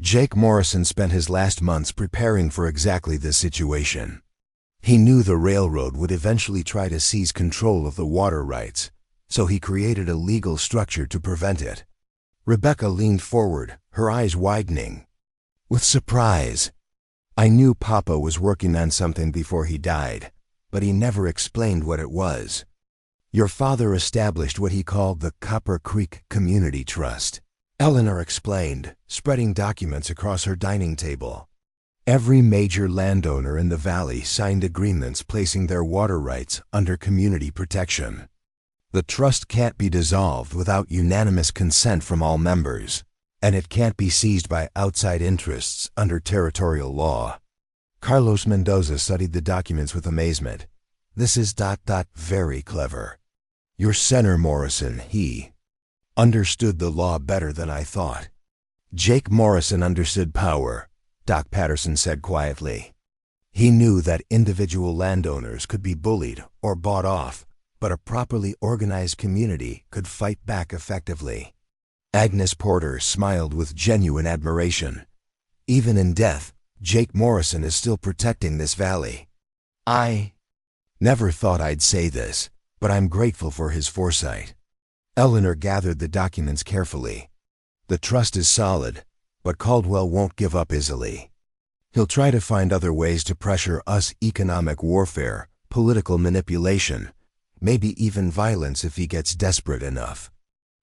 Jake Morrison spent his last months preparing for exactly this situation. He knew the railroad would eventually try to seize control of the water rights, so he created a legal structure to prevent it. Rebecca leaned forward, her eyes widening. with surprise. I knew Papa was working on something before he died, but he never explained what it was. Your father established what he called the Copper Creek Community Trust, Eleanor explained, spreading documents across her dining table. Every major landowner in the valley signed agreements placing their water rights under community protection. The trust can't be dissolved without unanimous consent from all members, and it can't be seized by outside interests under territorial law. Carlos Mendoza studied the documents with amazement. This is very clever. Your Senator Morrison, he understood the law better than I thought. Jake Morrison understood power, Doc Patterson said quietly. He knew that individual landowners could be bullied or bought off, but a properly organized community could fight back effectively. Agnes Porter smiled with genuine admiration. Even in death, Jake Morrison is still protecting this valley. I never thought I'd say this, but I'm grateful for his foresight. Eleanor gathered the documents carefully. The trust is solid, but Caldwell won't give up easily. He'll try to find other ways to pressure us: economic warfare, political manipulation, maybe even violence if he gets desperate enough.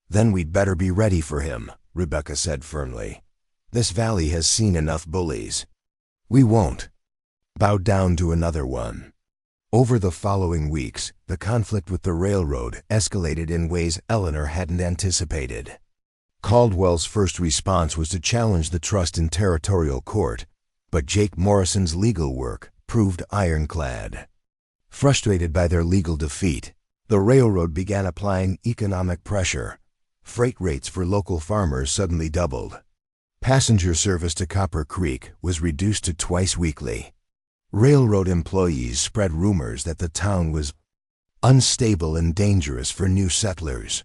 Then we'd better be ready for him, Rebecca said firmly. This valley has seen enough bullies. We won't bow down to another one. Over the following weeks, the conflict with the railroad escalated in ways Eleanor hadn't anticipated. Caldwell's first response was to challenge the trust in territorial court, but Jake Morrison's legal work proved ironclad. Frustrated by their legal defeat, the railroad began applying economic pressure. Freight rates for local farmers suddenly doubled. Passenger service to Copper Creek was reduced to twice weekly. Railroad employees spread rumors that the town was unstable and dangerous for new settlers.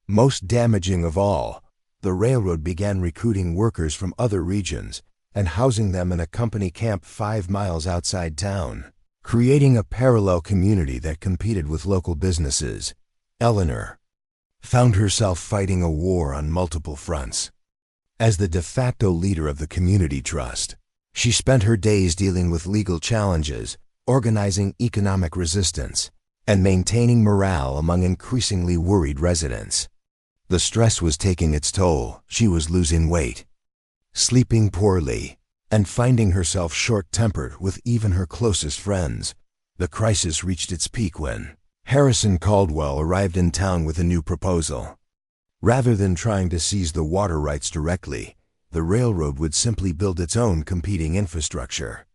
Most damaging of all, the railroad began recruiting workers from other regions and housing them in a company camp 5 miles outside town, creating a parallel community that competed with local businesses. Eleanor found herself fighting a war on multiple fronts. As the de facto leader of the community trust, she spent her days dealing with legal challenges, organizing economic resistance, and maintaining morale among increasingly worried residents. The stress was taking its toll. She was losing weight, sleeping poorly, and finding herself short-tempered with even her closest friends. The crisis reached its peak when Harrison Caldwell arrived in town with a new proposal. Rather than trying to seize the water rights directly, the railroad would simply build its own competing infrastructure.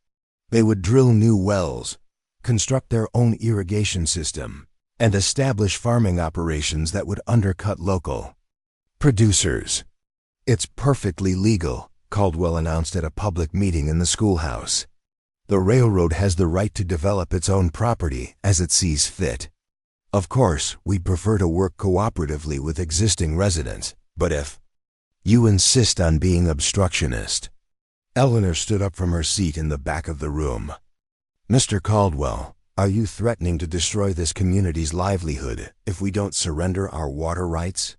They would drill new wells, construct their own irrigation system, and establish farming operations that would undercut local producers. It's perfectly legal, Caldwell announced at a public meeting in the schoolhouse. The railroad has the right to develop its own property as it sees fit. Of course, we'd prefer to work cooperatively with existing residents, but if you insist on being obstructionist. Eleanor stood up from her seat in the back of the room. Mr. Caldwell, are you threatening to destroy this community's livelihood if we don't surrender our water rights?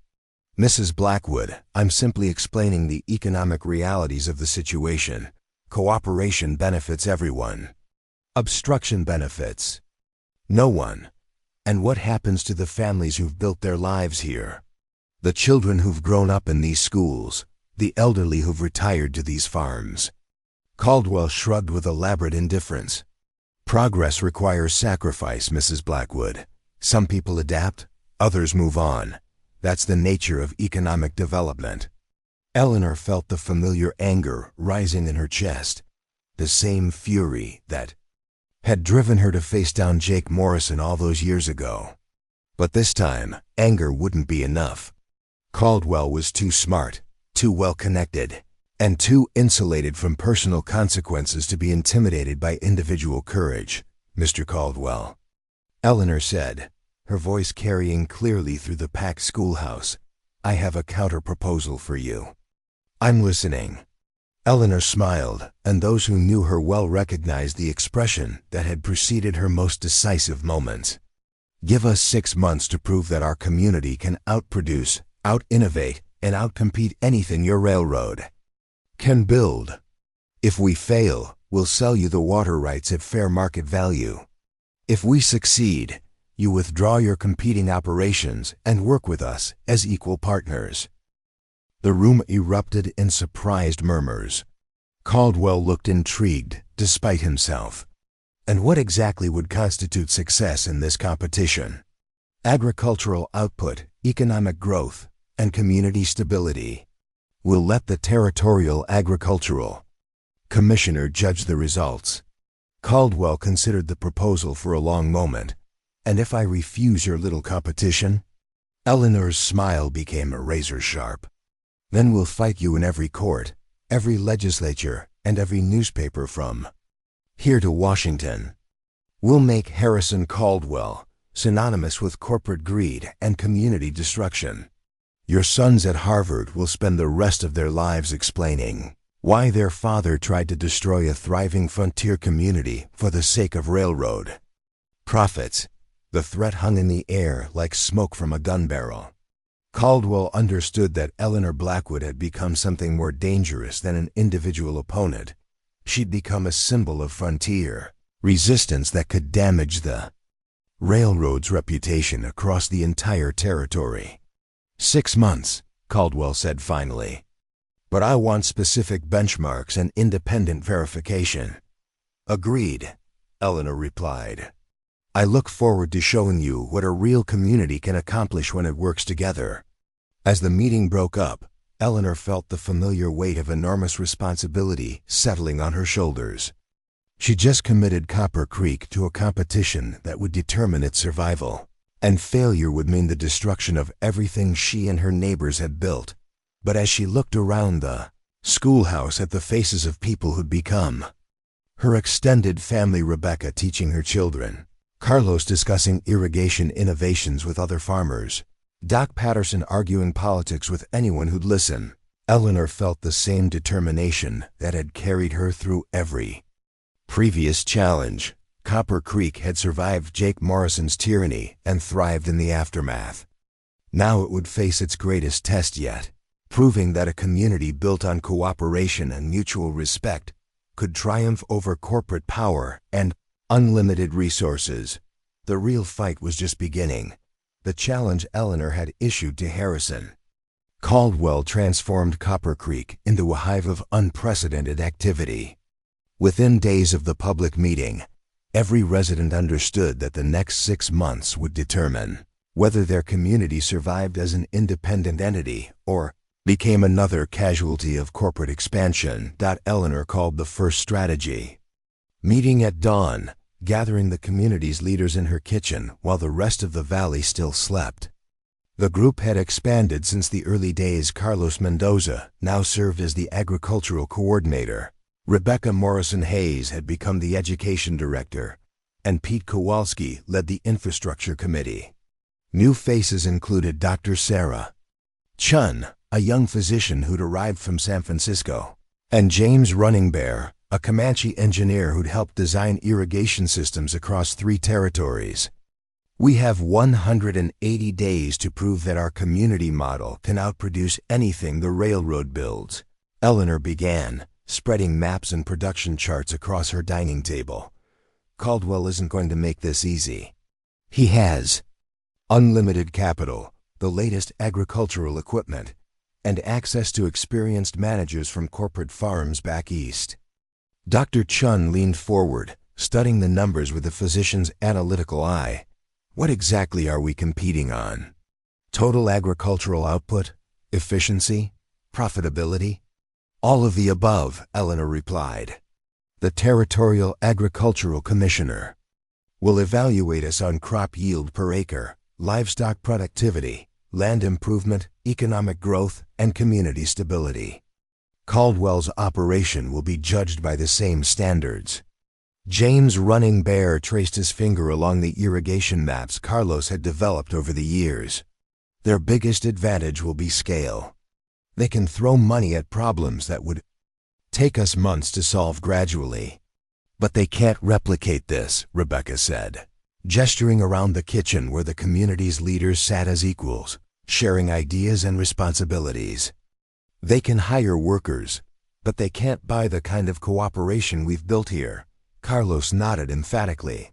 Mrs. Blackwood, I'm simply explaining the economic realities of the situation. Cooperation benefits everyone. Obstruction benefits no one. And what happens to the families who've built their lives here? The children who've grown up in these schools, the elderly who've retired to these farms. Caldwell shrugged with elaborate indifference. Progress requires sacrifice, Mrs. Blackwood. Some people adapt, others move on. That's the nature of economic development. Eleanor felt the familiar anger rising in her chest, the same fury that had driven her to face down Jake Morrison all those years ago. But this time, anger wouldn't be enough. Caldwell was too smart, too well-connected, and too insulated from personal consequences to be intimidated by individual courage. Mr. Caldwell, Eleanor said, her voice carrying clearly through the packed schoolhouse, I have a counter-proposal for you. I'm listening. Eleanor smiled, and those who knew her well recognized the expression that had preceded her most decisive moments. Give us 6 months to prove that our community can outproduce, out-innovate, and outcompete anything your railroad can build. If we fail, we'll sell you the water rights at fair market value. If we succeed, you withdraw your competing operations and work with us as equal partners." The room erupted in surprised murmurs. Caldwell looked intrigued, despite himself. And what exactly would constitute success in this competition? Agricultural output, economic growth, and community stability. We'll let the Territorial Agricultural Commissioner judge the results. Caldwell considered the proposal for a long moment. "And if I refuse your little competition?" Eleanor's smile became razor sharp. "Then we'll fight you in every court, every legislature, and every newspaper from here to Washington. We'll make Harrison Caldwell synonymous with corporate greed and community destruction. Your sons at Harvard will spend the rest of their lives explaining why their father tried to destroy a thriving frontier community for the sake of railroad profits." The threat hung in the air like smoke from a gun barrel. Caldwell understood that Eleanor Blackwood had become something more dangerous than an individual opponent. She'd become a symbol of frontier resistance that could damage the railroad's reputation across the entire territory. 6 months, Caldwell said finally. "But I want specific benchmarks and independent verification." "Agreed," Eleanor replied. "I look forward to showing you what a real community can accomplish when it works together." As the meeting broke up, Eleanor felt the familiar weight of enormous responsibility settling on her shoulders. She just committed Copper Creek to a competition that would determine its survival, and failure would mean the destruction of everything she and her neighbors had built. But as she looked around the schoolhouse at the faces of people who'd become her extended family, Rebecca teaching her children, Carlos discussing irrigation innovations with other farmers, Doc Patterson arguing politics with anyone who'd listen, Eleanor felt the same determination that had carried her through every previous challenge. Copper Creek had survived Jake Morrison's tyranny and thrived in the aftermath. Now it would face its greatest test yet, proving that a community built on cooperation and mutual respect could triumph over corporate power and unlimited resources. The real fight was just beginning. The challenge Eleanor had issued to Harrison Caldwell transformed Copper Creek into a hive of unprecedented activity. Within days of the public meeting, every resident understood that the next 6 months would determine whether their community survived as an independent entity or became another casualty of corporate expansion. Eleanor called the first strategy meeting at dawn, gathering the community's leaders in her kitchen while the rest of the valley still slept. The group had expanded since the early days. Carlos Mendoza now served as the agricultural coordinator. Rebecca Morrison Hayes had become the education director, and Pete Kowalski led the infrastructure committee. New faces included Dr. Sarah Chun, a young physician who'd arrived from San Francisco, and James Running Bear, a Comanche engineer who'd helped design irrigation systems across 3 territories. "We have 180 days to prove that our community model can outproduce anything the railroad builds," Eleanor began, spreading maps and production charts across her dining table. "Caldwell isn't going to make this easy. He has unlimited capital, the latest agricultural equipment, and access to experienced managers from corporate farms back east." Dr. Chun leaned forward, studying the numbers with a physician's analytical eye. "What exactly are we competing on? Total agricultural output? Efficiency? Profitability?" "All of the above," Eleanor replied. "The Territorial Agricultural Commissioner will evaluate us on crop yield per acre, livestock productivity, land improvement, economic growth, and community stability. Caldwell's operation will be judged by the same standards." James Running Bear traced his finger along the irrigation maps Carlos had developed over the years. "Their biggest advantage will be scale. They can throw money at problems that would take us months to solve gradually." "But they can't replicate this," Rebecca said, gesturing around the kitchen where the community's leaders sat as equals, sharing ideas and responsibilities. "They can hire workers, But they can't buy the kind of cooperation we've built here. Carlos nodded emphatically.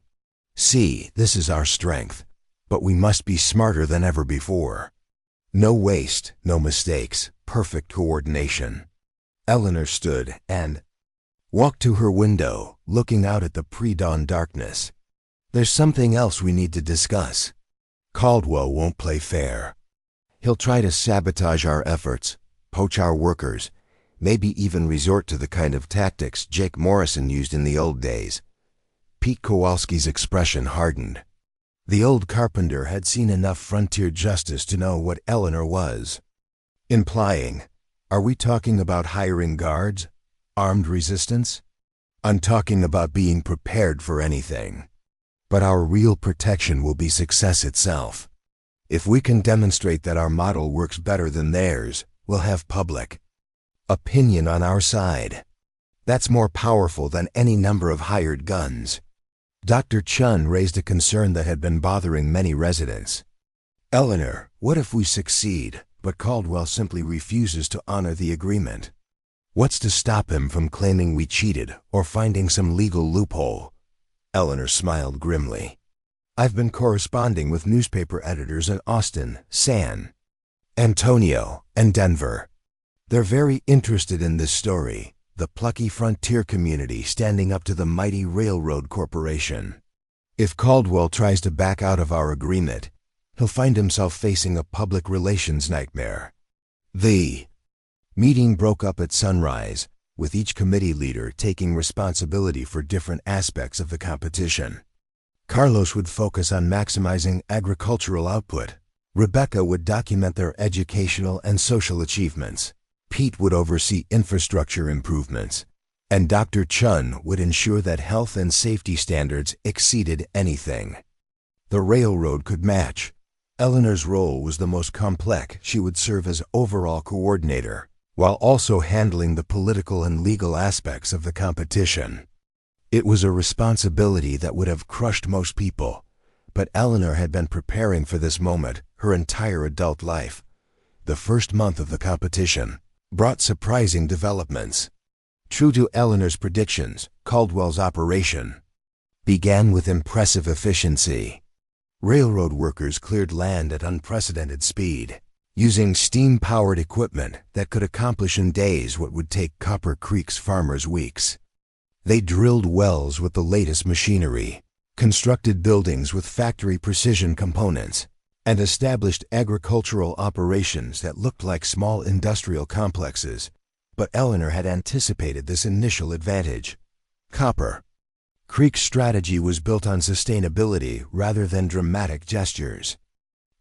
See, this is our strength, but we must be smarter than ever before. No waste, no mistakes, perfect coordination. Eleanor stood and walked to her window, looking out at the pre-dawn darkness. There's something else we need to discuss. Caldwell won't play fair. He'll try to sabotage our efforts, poach our workers, maybe even resort to the kind of tactics Jake Morrison used in the old days. Pete Kowalski's expression hardened. The old carpenter had seen enough frontier justice to know what Eleanor was implying. Are we talking about hiring guards? Armed resistance? I'm talking about being prepared for anything. But our real protection will be success itself. If we can demonstrate that our model works better than theirs, we'll have public opinion on our side. That's more powerful than any number of hired guns. Dr. Chun raised a concern that had been bothering many residents. Eleanor, what if we succeed, but Caldwell simply refuses to honor the agreement? What's to stop him from claiming we cheated or finding some legal loophole? Eleanor smiled grimly. I've been corresponding with newspaper editors in Austin, San Antonio, and Denver. They're very interested in this story, the plucky frontier community standing up to the mighty railroad corporation. If Caldwell tries to back out of our agreement, he'll find himself facing a public relations nightmare. The meeting broke up at sunrise, with each committee leader taking responsibility for different aspects of the competition. Carlos would focus on maximizing agricultural output. Rebecca would document their educational and social achievements. Pete would oversee infrastructure improvements. And Dr. Chun would ensure that health and safety standards exceeded anything the railroad could match. Eleanor's role was the most complex. She would serve as overall coordinator, while also handling the political and legal aspects of the competition. It was a responsibility that would have crushed most people, but Eleanor had been preparing for this moment her entire adult life. The first month of the competition brought surprising developments. True to Eleanor's predictions, Caldwell's operation began with impressive efficiency. Railroad workers cleared land at unprecedented speed, using steam-powered equipment that could accomplish in days what would take Copper Creek's farmers weeks. They drilled wells with the latest machinery, constructed buildings with factory precision components, and established agricultural operations that looked like small industrial complexes. But Eleanor had anticipated this initial advantage. Copper Creek's strategy was built on sustainability rather than dramatic gestures.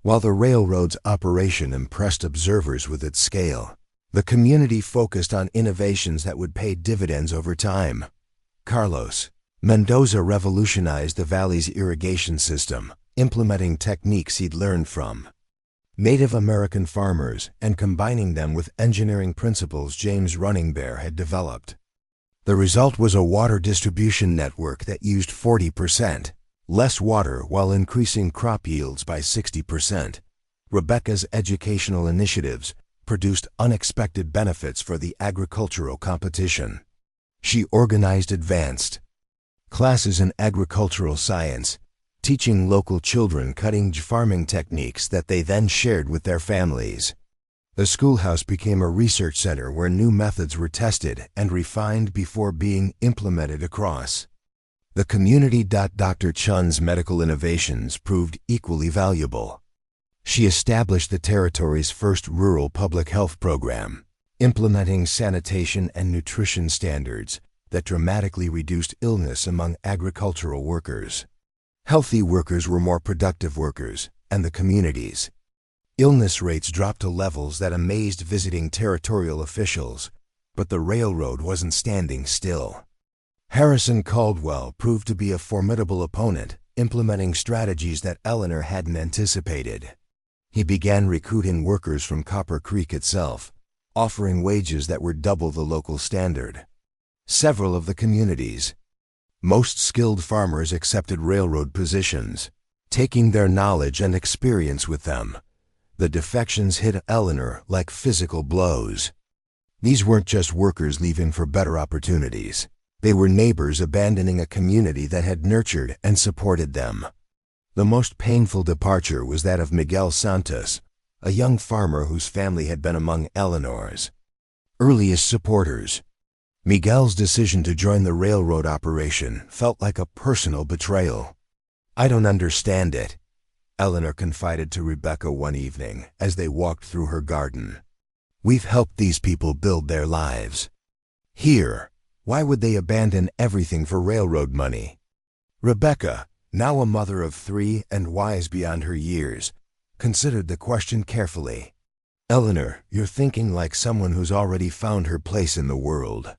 While the railroad's operation impressed observers with its scale, the community focused on innovations that would pay dividends over time. Carlos Mendoza revolutionized the valley's irrigation system, implementing techniques he'd learned from Native American farmers and combining them with engineering principles James Running Bear had developed. The result was a water distribution network that used 40% less water while increasing crop yields by 60%. Rebecca's educational initiatives produced unexpected benefits for the agricultural competition. She organized advanced classes in agricultural science, teaching local children cutting-edge farming techniques that they then shared with their families. The schoolhouse became a research center where new methods were tested and refined before being implemented across the community. Dr. Chun's medical innovations proved equally valuable. She established the territory's first rural public health program, implementing sanitation and nutrition standards that dramatically reduced illness among agricultural workers. Healthy workers were more productive workers, and the community's illness rates dropped to levels that amazed visiting territorial officials. But the railroad wasn't standing still. Harrison Caldwell proved to be a formidable opponent, implementing strategies that Eleanor hadn't anticipated. He began recruiting workers from Copper Creek itself, offering wages that were double the local standard. Several of the community's most skilled farmers accepted railroad positions, taking their knowledge and experience with them. The defections hit Eleanor like physical blows. These weren't just workers leaving for better opportunities. They were neighbors abandoning a community that had nurtured and supported them. The most painful departure was that of Miguel Santos, a young farmer whose family had been among Eleanor's earliest supporters. Miguel's decision to join the railroad operation felt like a personal betrayal. "I don't understand it," Eleanor confided to Rebecca one evening as they walked through her garden. "We've helped these people build their lives. Here, why would they abandon everything for railroad money?" Rebecca, now a mother of 3 and wise beyond her years, considered the question carefully. "Eleanor, you're thinking like someone who's already found her place in the world.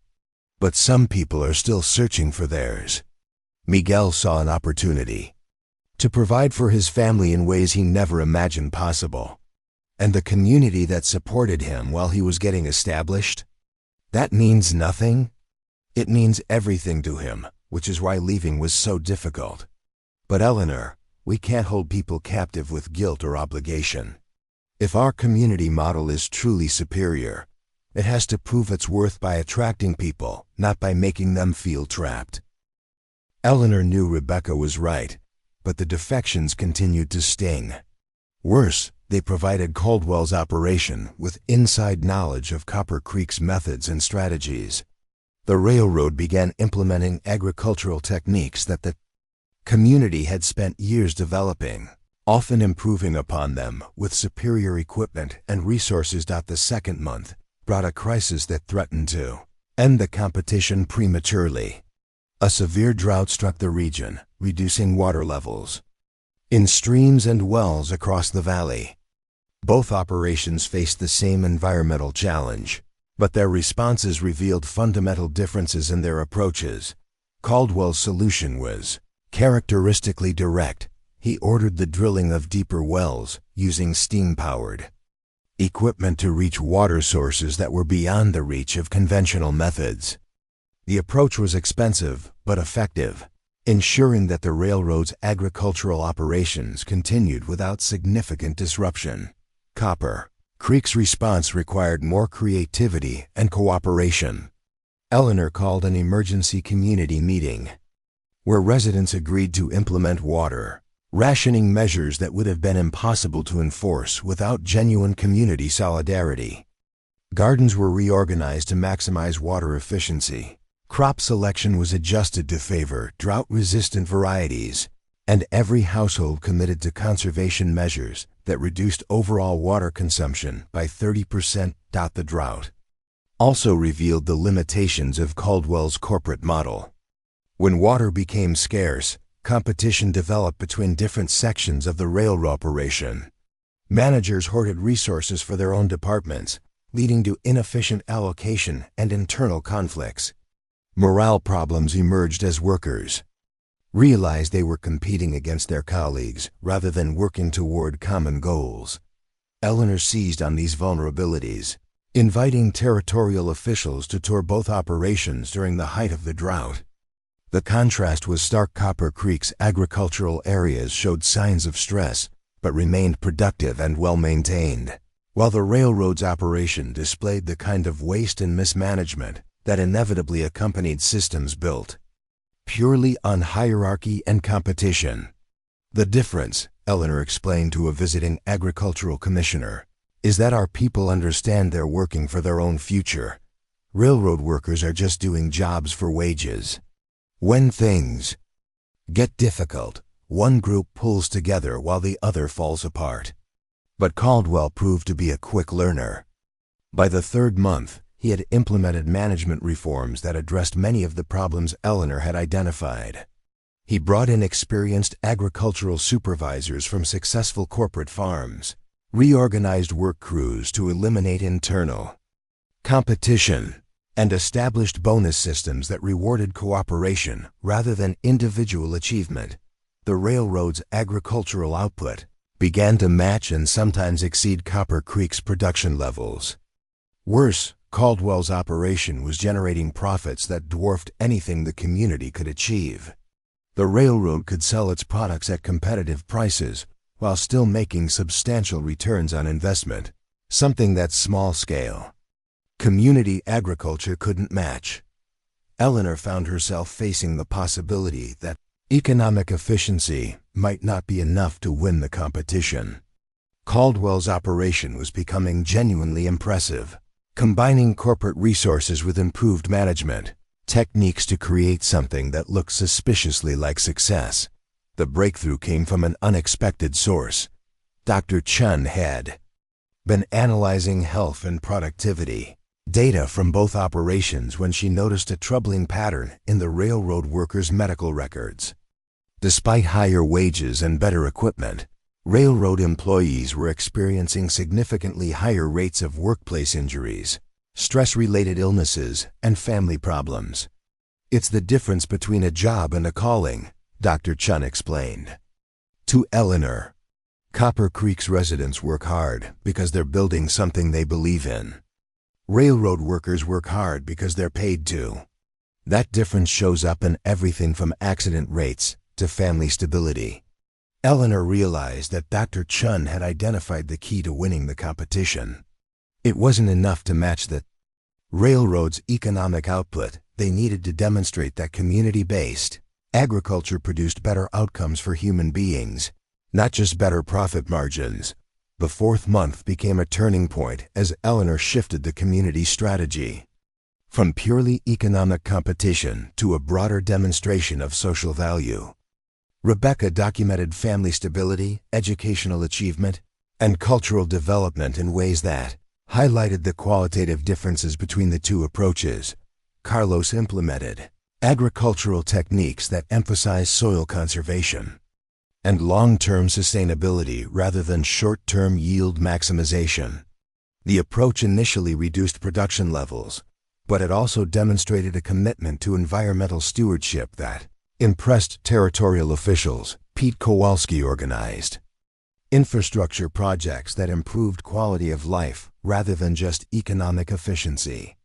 But some people are still searching for theirs." Miguel saw an opportunity to provide for his family in ways he never imagined possible. And the community that supported him while he was getting established? That means nothing? It means everything to him, which is why leaving was so difficult. "But Eleanor, we can't hold people captive with guilt or obligation. If our community model is truly superior, it has to prove its worth by attracting people, not by making them feel trapped." Eleanor knew Rebecca was right, but the defections continued to sting. Worse, they provided Caldwell's operation with inside knowledge of Copper Creek's methods and strategies. The railroad began implementing agricultural techniques that the community had spent years developing, often improving upon them with superior equipment and resources. The second month brought a crisis that threatened to end the competition prematurely. A severe drought struck the region, reducing water levels in streams and wells across the valley. Both operations faced the same environmental challenge, but their responses revealed fundamental differences in their approaches. Caldwell's solution was characteristically direct. He ordered the drilling of deeper wells, using steam-powered equipment to reach water sources that were beyond the reach of conventional methods. The approach was expensive, but effective, ensuring that the railroad's agricultural operations continued without significant disruption. Copper Creek's response required more creativity and cooperation. Eleanor called an emergency community meeting, where residents agreed to implement water rationing measures that would have been impossible to enforce without genuine community solidarity. Gardens were reorganized to maximize water efficiency. Crop selection was adjusted to favor drought-resistant varieties, and every household committed to conservation measures that reduced overall water consumption by 30%. The drought also revealed the limitations of Caldwell's corporate model. When water became scarce, competition developed between different sections of the railroad operation. Managers hoarded resources for their own departments, leading to inefficient allocation and internal conflicts. Morale problems emerged as workers realized they were competing against their colleagues rather than working toward common goals. Eleanor seized on these vulnerabilities, inviting territorial officials to tour both operations during the height of the drought. The contrast was stark. Copper Creek's agricultural areas showed signs of stress, but remained productive and well-maintained, while the railroad's operation displayed the kind of waste and mismanagement that inevitably accompanied systems built purely on hierarchy and competition. "The difference," Eleanor explained to a visiting agricultural commissioner, "is that our people understand they're working for their own future. Railroad workers are just doing jobs for wages. When things get difficult, one group pulls together while the other falls apart." But Caldwell proved to be a quick learner. By the third month, he had implemented management reforms that addressed many of the problems Eleanor had identified. He brought in experienced agricultural supervisors from successful corporate farms, reorganized work crews to eliminate internal competition, and established bonus systems that rewarded cooperation rather than individual achievement. The railroad's agricultural output began to match and sometimes exceed Copper Creek's production levels. Worse, Caldwell's operation was generating profits that dwarfed anything the community could achieve. The railroad could sell its products at competitive prices while still making substantial returns on investment, something that's small scale Community agriculture couldn't match. Eleanor found herself facing the possibility that economic efficiency might not be enough to win the competition. Caldwell's operation was becoming genuinely impressive, combining corporate resources with improved management techniques to create something that looked suspiciously like success. The breakthrough came from an unexpected source. Dr. Chun had been analyzing health and productivity data from both operations when she noticed a troubling pattern in the railroad workers' medical records. Despite higher wages and better equipment, railroad employees were experiencing significantly higher rates of workplace injuries, stress-related illnesses, and family problems. "It's the difference between a job and a calling," Dr. Chun explained. To Eleanor, Copper Creek's residents work hard because they're building something they believe in. Railroad workers work hard because they're paid to. That difference shows up in everything from accident rates to family stability. Eleanor realized that Dr. Chun had identified the key to winning the competition. It wasn't enough to match the railroad's economic output. They needed to demonstrate that community-based agriculture produced better outcomes for human beings, not just better profit margins. The fourth month became a turning point as Eleanor shifted the community strategy from purely economic competition to a broader demonstration of social value. Rebecca documented family stability, educational achievement, and cultural development in ways that highlighted the qualitative differences between the two approaches. Carlos implemented agricultural techniques that emphasize soil conservation and long-term sustainability rather than short-term yield maximization. The approach initially reduced production levels, but it also demonstrated a commitment to environmental stewardship that impressed territorial officials. Pete Kowalski organized infrastructure projects that improved quality of life rather than just economic efficiency.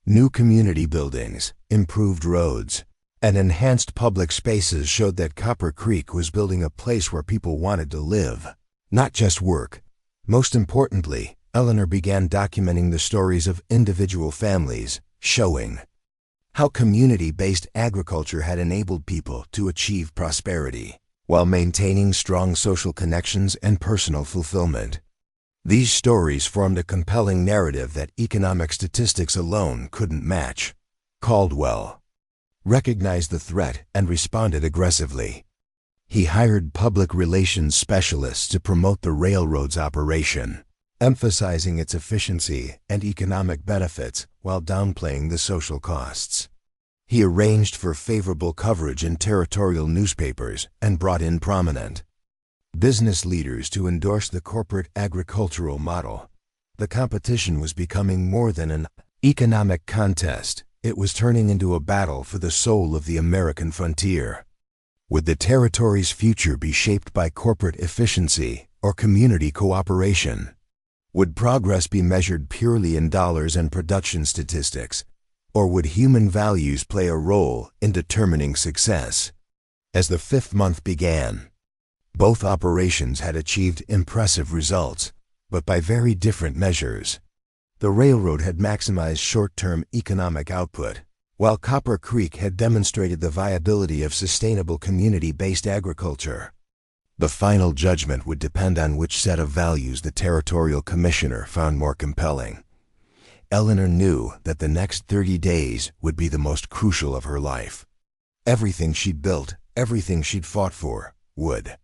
New community buildings, improved roads, and enhanced public spaces showed that Copper Creek was building a place where people wanted to live, not just work. Most importantly, Eleanor began documenting the stories of individual families, showing how community-based agriculture had enabled people to achieve prosperity while maintaining strong social connections and personal fulfillment. These stories formed a compelling narrative that economic statistics alone couldn't match. Caldwell recognized the threat and responded aggressively. He hired public relations specialists to promote the railroad's operation, emphasizing its efficiency and economic benefits while downplaying the social costs. He arranged for favorable coverage in territorial newspapers and brought in prominent business leaders to endorse the corporate agricultural model. The competition was becoming more than an economic contest. It was turning into a battle for the soul of the American frontier. Would the territory's future be shaped by corporate efficiency or community cooperation? Would progress be measured purely in dollars and production statistics, or would human values play a role in determining success? As the fifth month began, both operations had achieved impressive results, but by very different measures. The railroad had maximized short-term economic output, while Copper Creek had demonstrated the viability of sustainable community-based agriculture. The final judgment would depend on which set of values the territorial commissioner found more compelling. Eleanor knew that the next 30 days would be the most crucial of her life. Everything she'd built, everything she'd fought for, would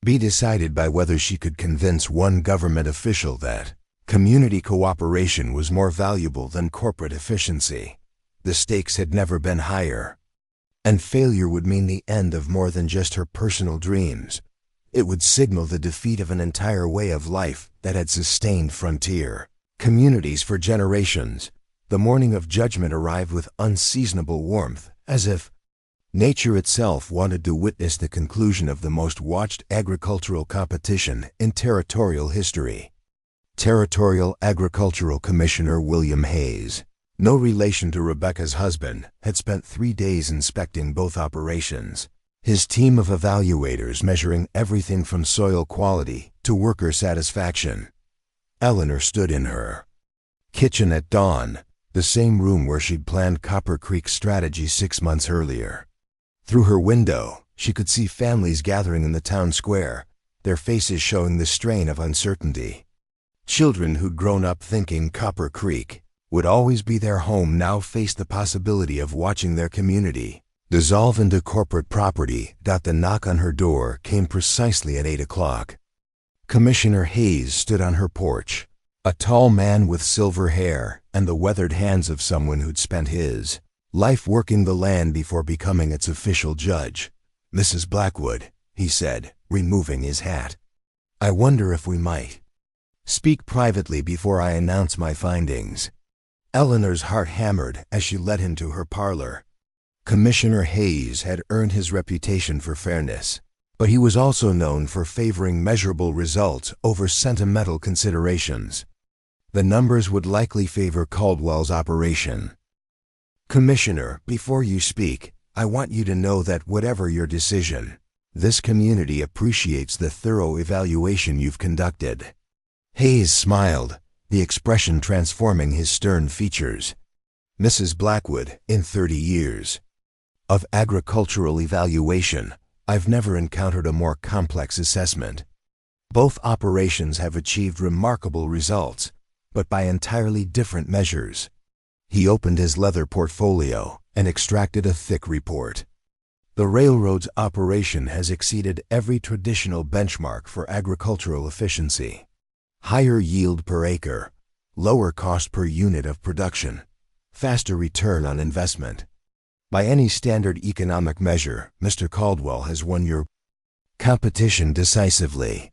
be decided by whether she could convince one government official that community cooperation was more valuable than corporate efficiency. The stakes had never been higher. And failure would mean the end of more than just her personal dreams. It would signal the defeat of an entire way of life that had sustained frontier communities for generations. The morning of judgment arrived with unseasonable warmth, as if nature itself wanted to witness the conclusion of the most watched agricultural competition in territorial history. Territorial Agricultural Commissioner William Hayes, no relation to Rebecca's husband, had spent 3 days inspecting both operations. His team of evaluators measuring everything from soil quality to worker satisfaction. Eleanor stood in her Kitchen at dawn, the same room where she'd planned Copper Creek's strategy 6 months earlier. Through her window, she could see families gathering in the town square, their faces showing the strain of uncertainty. Children who'd grown up thinking Copper Creek would always be their home now faced the possibility of watching their community dissolve into corporate property. The knock on her door came precisely at 8 o'clock. Commissioner Hayes stood on her porch, a tall man with silver hair and the weathered hands of someone who'd spent his life working the land before becoming its official judge. "Mrs. Blackwood," he said, removing his hat, "I wonder if we might speak privately before I announce my findings." Eleanor's heart hammered as she led him to her parlor. Commissioner Hayes had earned his reputation for fairness, but he was also known for favoring measurable results over sentimental considerations. The numbers would likely favor Caldwell's operation. "Commissioner, before you speak, I want you to know that whatever your decision, this community appreciates the thorough evaluation you've conducted." Hayes smiled, the expression transforming his stern features. "Mrs. Blackwood, in 30 years of agricultural evaluation, I've never encountered a more complex assessment. Both operations have achieved remarkable results, but by entirely different measures." He opened his leather portfolio and extracted a thick report. "The railroad's operation has exceeded every traditional benchmark for agricultural efficiency. Higher yield per acre, lower cost per unit of production, faster return on investment. By any standard economic measure, Mr. Caldwell has won your competition decisively."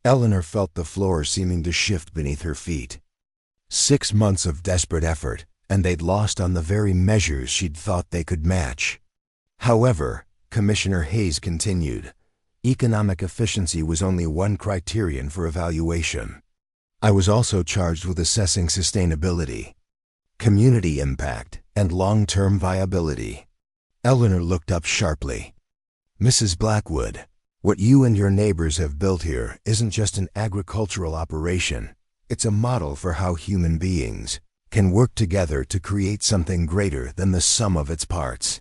Eleanor felt the floor seeming to shift beneath her feet. 6 months of desperate effort, and they'd lost on the very measures she'd thought they could match. "However," Commissioner Hayes continued, "economic efficiency was only one criterion for evaluation. I was also charged with assessing sustainability, community impact, and long-term viability." Eleanor looked up sharply. "Mrs. Blackwood, what you and your neighbors have built here isn't just an agricultural operation. It's a model for how human beings can work together to create something greater than the sum of its parts.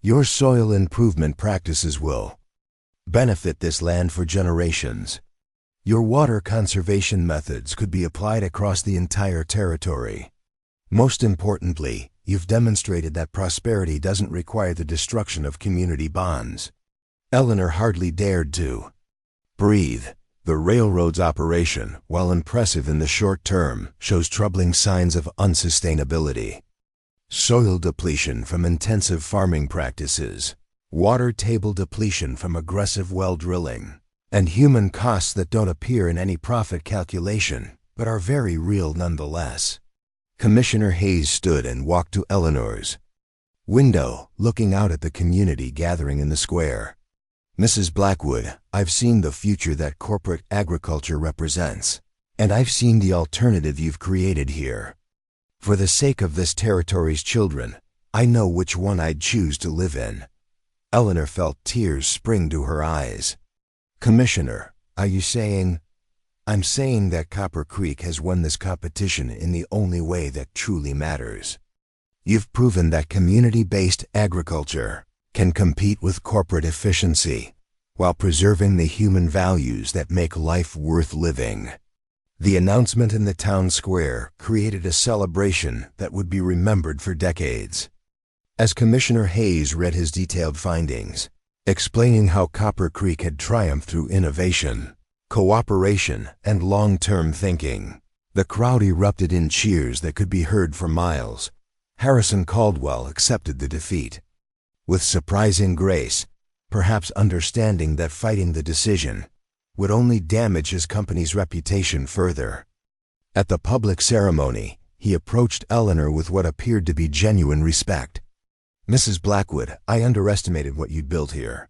Your soil improvement practices will benefit this land for generations. Your water conservation methods could be applied across the entire territory. Most importantly, you've demonstrated that prosperity doesn't require the destruction of community bonds." Eleanor hardly dared to breathe. The railroad's operation, while impressive in the short term, shows troubling signs of unsustainability. Soil depletion from intensive farming practices, water table depletion from aggressive well drilling, and human costs that don't appear in any profit calculation, but are very real nonetheless. Commissioner Hayes stood and walked to Eleanor's window, looking out at the community gathering in the square. "Mrs. Blackwood, I've seen the future that corporate agriculture represents, and I've seen the alternative you've created here. For the sake of this territory's children, I know which one I'd choose to live in." Eleanor felt tears spring to her eyes. "Commissioner, are you saying—" "I'm saying that Copper Creek has won this competition in the only way that truly matters. You've proven that community-based agriculture can compete with corporate efficiency while preserving the human values that make life worth living." The announcement in the town square created a celebration that would be remembered for decades. As Commissioner Hayes read his detailed findings, explaining how Copper Creek had triumphed through innovation, cooperation, and long-term thinking, the crowd erupted in cheers that could be heard for miles. Harrison Caldwell accepted the defeat with surprising grace, perhaps understanding that fighting the decision would only damage his company's reputation further. At the public ceremony, he approached Eleanor with what appeared to be genuine respect. "Mrs. Blackwood, I underestimated what you'd built here.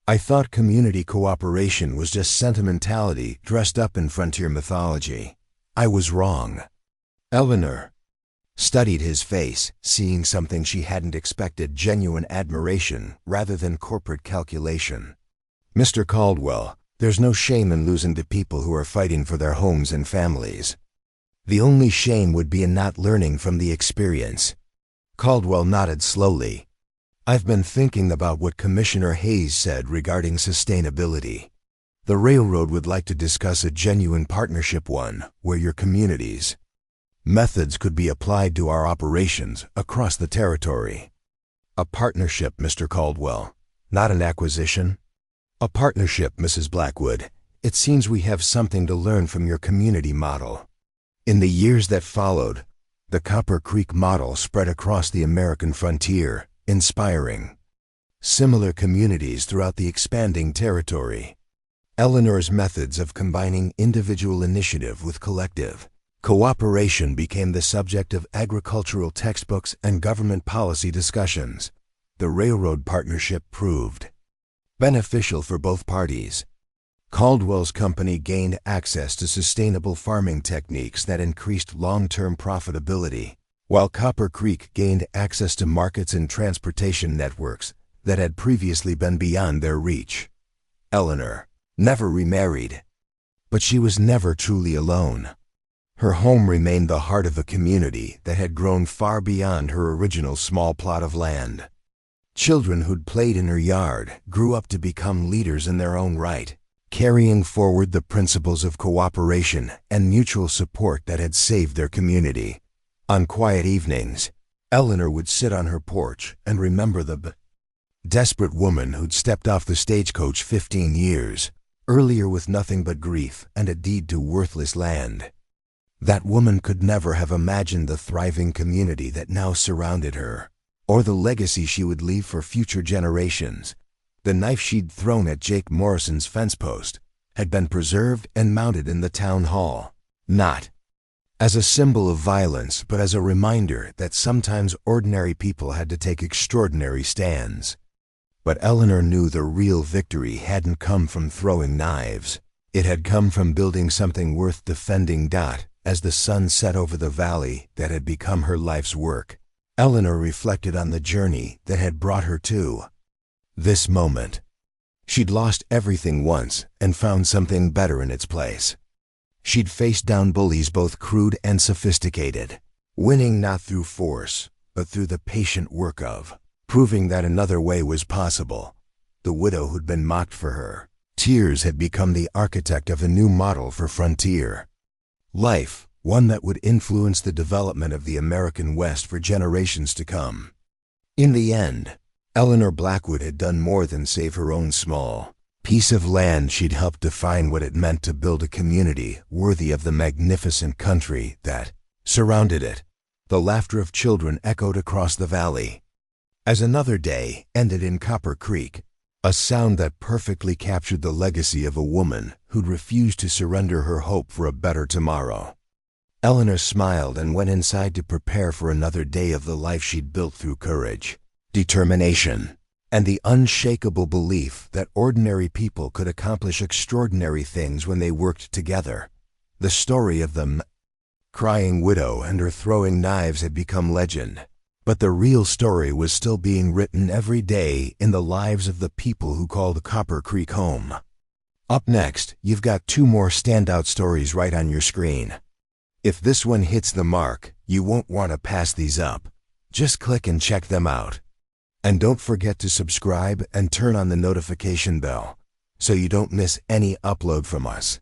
I thought community cooperation was just sentimentality dressed up in frontier mythology. I was wrong." Eleanor studied his face, seeing something she hadn't expected: genuine admiration rather than corporate calculation. "Mr. Caldwell, there's no shame in losing to people who are fighting for their homes and families. The only shame would be in not learning from the experience. Caldwell nodded slowly. I've been thinking about what Commissioner Hayes said regarding sustainability. The railroad would like to discuss a genuine partnership, one where your communities' methods could be applied to our operations across the territory. A partnership, Mr. Caldwell, not an acquisition. A partnership, Mrs. Blackwood. It seems we have something to learn from your community model. In the years that followed, the Copper Creek model spread across the American frontier, inspiring similar communities throughout the expanding territory. Eleanor's methods of combining individual initiative with collective cooperation became the subject of agricultural textbooks and government policy discussions. The railroad partnership proved beneficial for both parties. Caldwell's company gained access to sustainable farming techniques that increased long-term profitability, while Copper Creek gained access to markets and transportation networks that had previously been beyond their reach. Eleanor never remarried, but she was never truly alone. Her home remained the heart of a community that had grown far beyond her original small plot of land. Children who'd played in her yard grew up to become leaders in their own right, carrying forward the principles of cooperation and mutual support that had saved their community. On quiet evenings, Eleanor would sit on her porch and remember the desperate woman who'd stepped off the stagecoach 15 years earlier with nothing but grief and a deed to worthless land. That woman could never have imagined the thriving community that now surrounded her, or the legacy she would leave for future generations. The knife she'd thrown at Jake Morrison's fence post had been preserved and mounted in the town hall, not as a symbol of violence, but as a reminder that sometimes ordinary people had to take extraordinary stands. But Eleanor knew the real victory hadn't come from throwing knives. It had come from building something worth defending. As the sun set over the valley that had become her life's work, Eleanor reflected on the journey that had brought her to this moment. She'd lost everything once and found something better in its place. She'd faced down bullies both crude and sophisticated, winning not through force, but through the patient work of proving that another way was possible. The widow who'd been mocked for her tears had become the architect of a new model for frontier life, one that would influence the development of the American West for generations to come. In the end, Eleanor Blackwood had done more than save her own small piece of land. She'd helped define what it meant to build a community worthy of the magnificent country that surrounded it. The laughter of children echoed across the valley as another day ended in Copper Creek, a sound that perfectly captured the legacy of a woman who'd refused to surrender her hope for a better tomorrow. Eleanor smiled and went inside to prepare for another day of the life she'd built through courage, determination, and the unshakable belief that ordinary people could accomplish extraordinary things when they worked together. The story of the crying widow and her throwing knives had become legend, but the real story was still being written every day in the lives of the people who called Copper Creek home. Up next, you've got two more standout stories right on your screen. If this one hits the mark, you won't want to pass these up. Just click and check them out. And don't forget to subscribe and turn on the notification bell so you don't miss any upload from us.